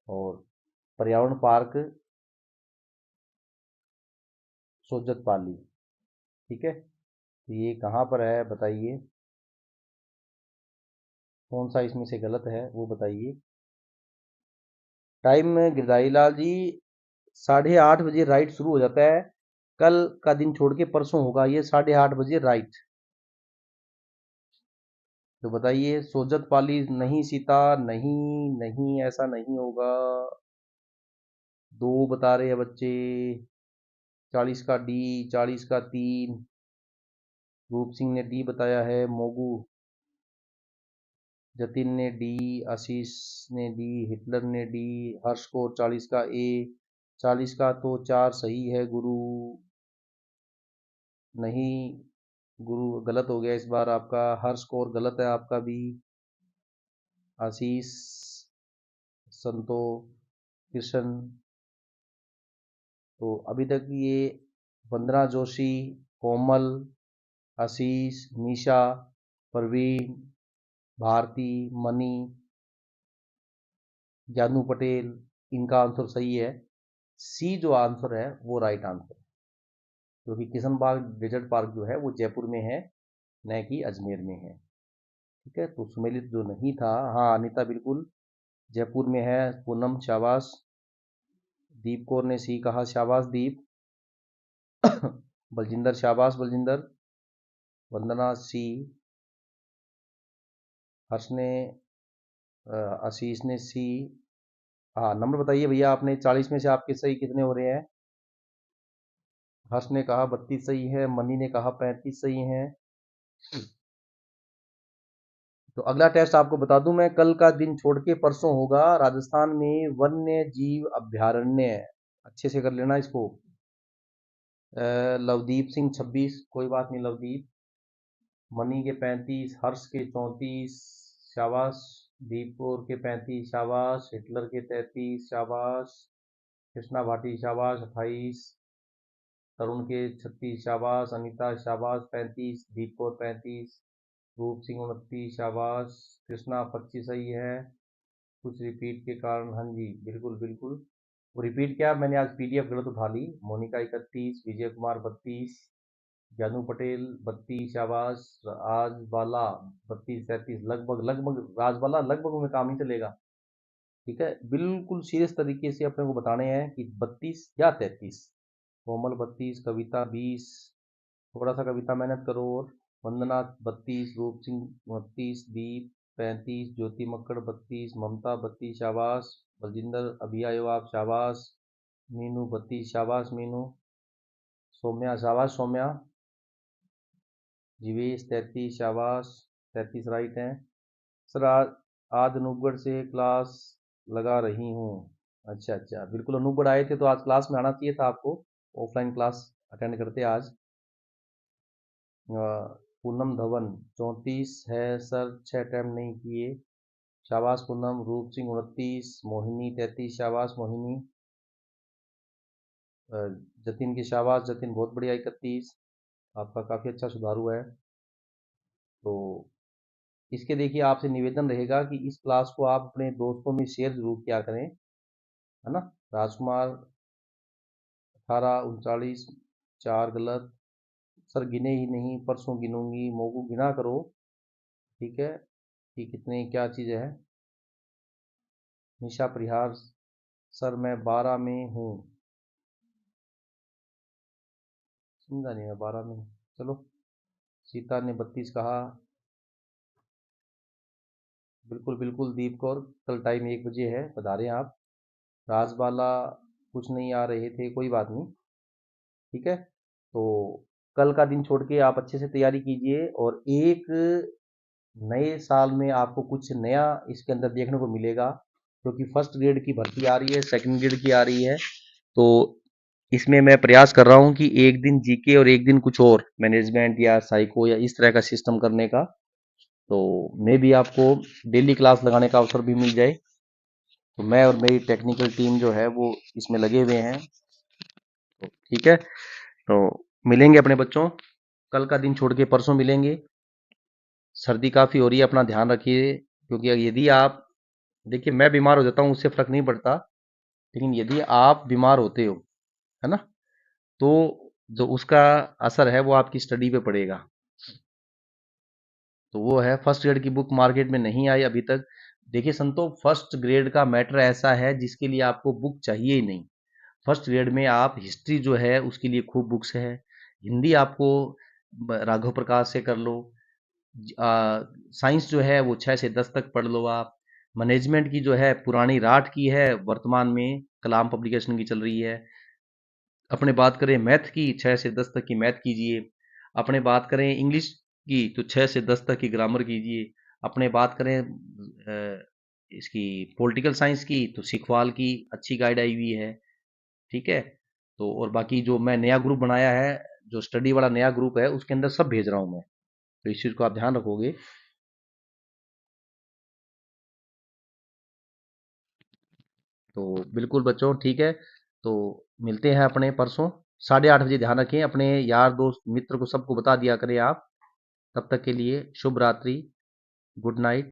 और पर्यावरण पार्क सोजत पाली, ठीक है। तो ये कहाँ पर है बताइए, कौन सा इसमें से गलत है वो बताइए। टाइम में गिरधारी लाल जी 8:30 बजे राइट शुरू हो जाता है, कल का दिन छोड़ के परसों होगा ये 8:30 बजे राइट। तो बताइए सोजत पाली नहीं, सीता नहीं, नहीं ऐसा नहीं होगा। 2 बता रहे हैं बच्चे, 40 का डी, 40 का 3, रूप सिंह ने डी बताया है, मोगू, जतिन ने डी, आशीष ने डी, हिटलर ने डी, हर्ष को 40 का ए, 40 का तो 4 सही है गुरु, नहीं गुरु गलत हो गया इस बार आपका, हर्ष स्कोर गलत है आपका भी, आशीष, संतो, कृष्ण। तो अभी तक ये वंदना जोशी, कोमल, आशीष, निशा, प्रवीण, भारती, मनी, जानू पटेल, इनका आंसर सही है। सी जो आंसर है वो राइट आंसर है, क्योंकि किशनबाग डेजर्ट पार्क जो है वो जयपुर में है, न कि अजमेर में है, ठीक है। तो सुमेलित जो नहीं था, हाँ अनीता बिल्कुल जयपुर में है, पूनम शाबाश, दीप कौर ने सी कहा, शाबाश दीप। बलजिंदर शाबाश बलजिंदर, वंदना सी, हर्ष ने, आशीष ने सी। हाँ नंबर बताइए भैया, आपने 40 में से आपके सही कितने हो रहे हैं? हर्ष ने कहा 32 सही है, मनी ने कहा 35 सही है। तो अगला टेस्ट आपको बता दूं मैं, कल का दिन छोड़ के परसों होगा राजस्थान में वन्य जीव अभ्यारण्य, अच्छे से कर लेना इसको। लवदीप सिंह 26, कोई बात नहीं लवदीप, मनी के 35, हर्ष के 34, शाबाश, दीपपुर के 35, शाबाश, हिटलर के 33, शाबाश, कृष्णा भाटी शाबाश 28, तरुण के 36, शाबाश, अनीता शाबाश 35, दीपपुर 35, रूप सिंह 29, शाबाश, कृष्णा 25 सही है। कुछ रिपीट के कारण, हाँ जी बिल्कुल बिल्कुल, वो रिपीट क्या, मैंने आज पीडीएफ गलत उठा ली। मोनिका 31, विजय कुमार 32, जानू पटेल 32, शाबाश, राजबाला 32 33, लगभग लगभग राजबाला लगभग में काम नहीं चलेगा, ठीक है। बिल्कुल सीरियस तरीके से अपने को बताने हैं कि 32 या 33। कोमल 32, कविता 20, थोड़ा सा कविता मेहनत करो, और वंदना 32, रूप सिंह 29, दीप 35, ज्योति मक्कड़ 32, ममता 32, शाबाश, बलजिंदर अभी आयो आप, शाबाश, मीनू 32, शाबाश मीनू, सौम्या शाबाश सौम्या, जीवेश 33, शाबाश, 33 राइट है। सर आज अनूपगढ़ से क्लास लगा रही हूँ। अच्छा अच्छा, बिल्कुल अनूपगढ़ आए थे तो आज क्लास में आना चाहिए था आपको, ऑफलाइन क्लास अटेंड करते आज। पूनम धवन 34 है सर, 6 अटैम्प्ट नहीं किए, शाबाश पूनम। रूप सिंह 29, मोहिनी 33, शाबाश मोहिनी, जतिन की शाबाश जतिन, बहुत बढ़िया 31, आपका काफ़ी अच्छा सुधार हुआ है। तो इसके देखिए आपसे निवेदन रहेगा कि इस क्लास को आप अपने दोस्तों में शेयर जरूर किया करें, है ना। राजकुमार 18, 39, 4 गलत, सर गिने ही नहीं, परसों गिनूंगी, मोगू गिना करो, ठीक है, कि कितने क्या चीज़ है। निशा परिहार सर मैं 12 में हूँ। समझा नहीं, मैं 12 में हूँ। चलो, सीता ने 32 कहा। बिल्कुल बिल्कुल दीप कौर, कल टाइम 1 बजे है, पधारें आप। राजबाला कुछ नहीं आ रहे थे, कोई बात नहीं, ठीक है। तो कल का दिन छोड़ के आप अच्छे से तैयारी कीजिए, और एक नए साल में आपको कुछ नया इसके अंदर देखने को मिलेगा, क्योंकि फर्स्ट ग्रेड की भर्ती आ रही है, सेकंड ग्रेड की आ रही है। तो इसमें मैं प्रयास कर रहा हूँ कि एक दिन जीके और एक दिन कुछ और मैनेजमेंट या साइको या इस तरह का सिस्टम करने का, तो मे भी आपको डेली क्लास लगाने का अवसर भी मिल जाए। तो मैं और मेरी टेक्निकल टीम जो है वो इसमें लगे हुए हैं। तो ठीक है, तो मिलेंगे अपने बच्चों, कल का दिन छोड़ के परसों मिलेंगे। सर्दी काफ़ी हो रही है, अपना ध्यान रखिए, क्योंकि यदि आप, देखिए मैं बीमार हो जाता हूँ उससे फ़र्क नहीं पड़ता, लेकिन यदि आप बीमार होते हो, है ना, तो जो उसका असर है वो आपकी स्टडी पे पड़ेगा। तो वो है, फर्स्ट ग्रेड की बुक मार्केट में नहीं आई अभी तक। देखिए संतो, फर्स्ट ग्रेड का मैटर ऐसा है जिसके लिए आपको बुक चाहिए ही नहीं। फर्स्ट ग्रेड में आप हिस्ट्री जो है उसके लिए खूब बुक्स है, हिंदी आपको राघव प्रकाश से कर लो, साइंस जो है वो 6 से 10 तक पढ़ लो आप। मैनेजमेंट की जो है पुरानी राठ की है, वर्तमान में कलाम पब्लिकेशन की चल रही है। अपने बात करें मैथ की, 6 से 10 तक की मैथ कीजिए। अपने बात करें इंग्लिश की, तो 6 से 10 तक की ग्रामर कीजिए। अपने बात करें इसकी पॉलिटिकल साइंस की, तो सिखवाल की अच्छी गाइड आई हुई है, ठीक है। तो और बाकी जो मैं नया ग्रुप बनाया है, जो स्टडी वाला नया ग्रुप है, उसके अंदर सब भेज रहा हूँ मैं, तो इस चीज़ को आप ध्यान रखोगे। तो बिल्कुल बच्चों, ठीक है, तो मिलते हैं अपने परसों 8:30 बजे। ध्यान रखें, अपने यार दोस्त मित्र को सबको बता दिया करें आप। तब तक के लिए शुभ रात्रि, गुड नाइट।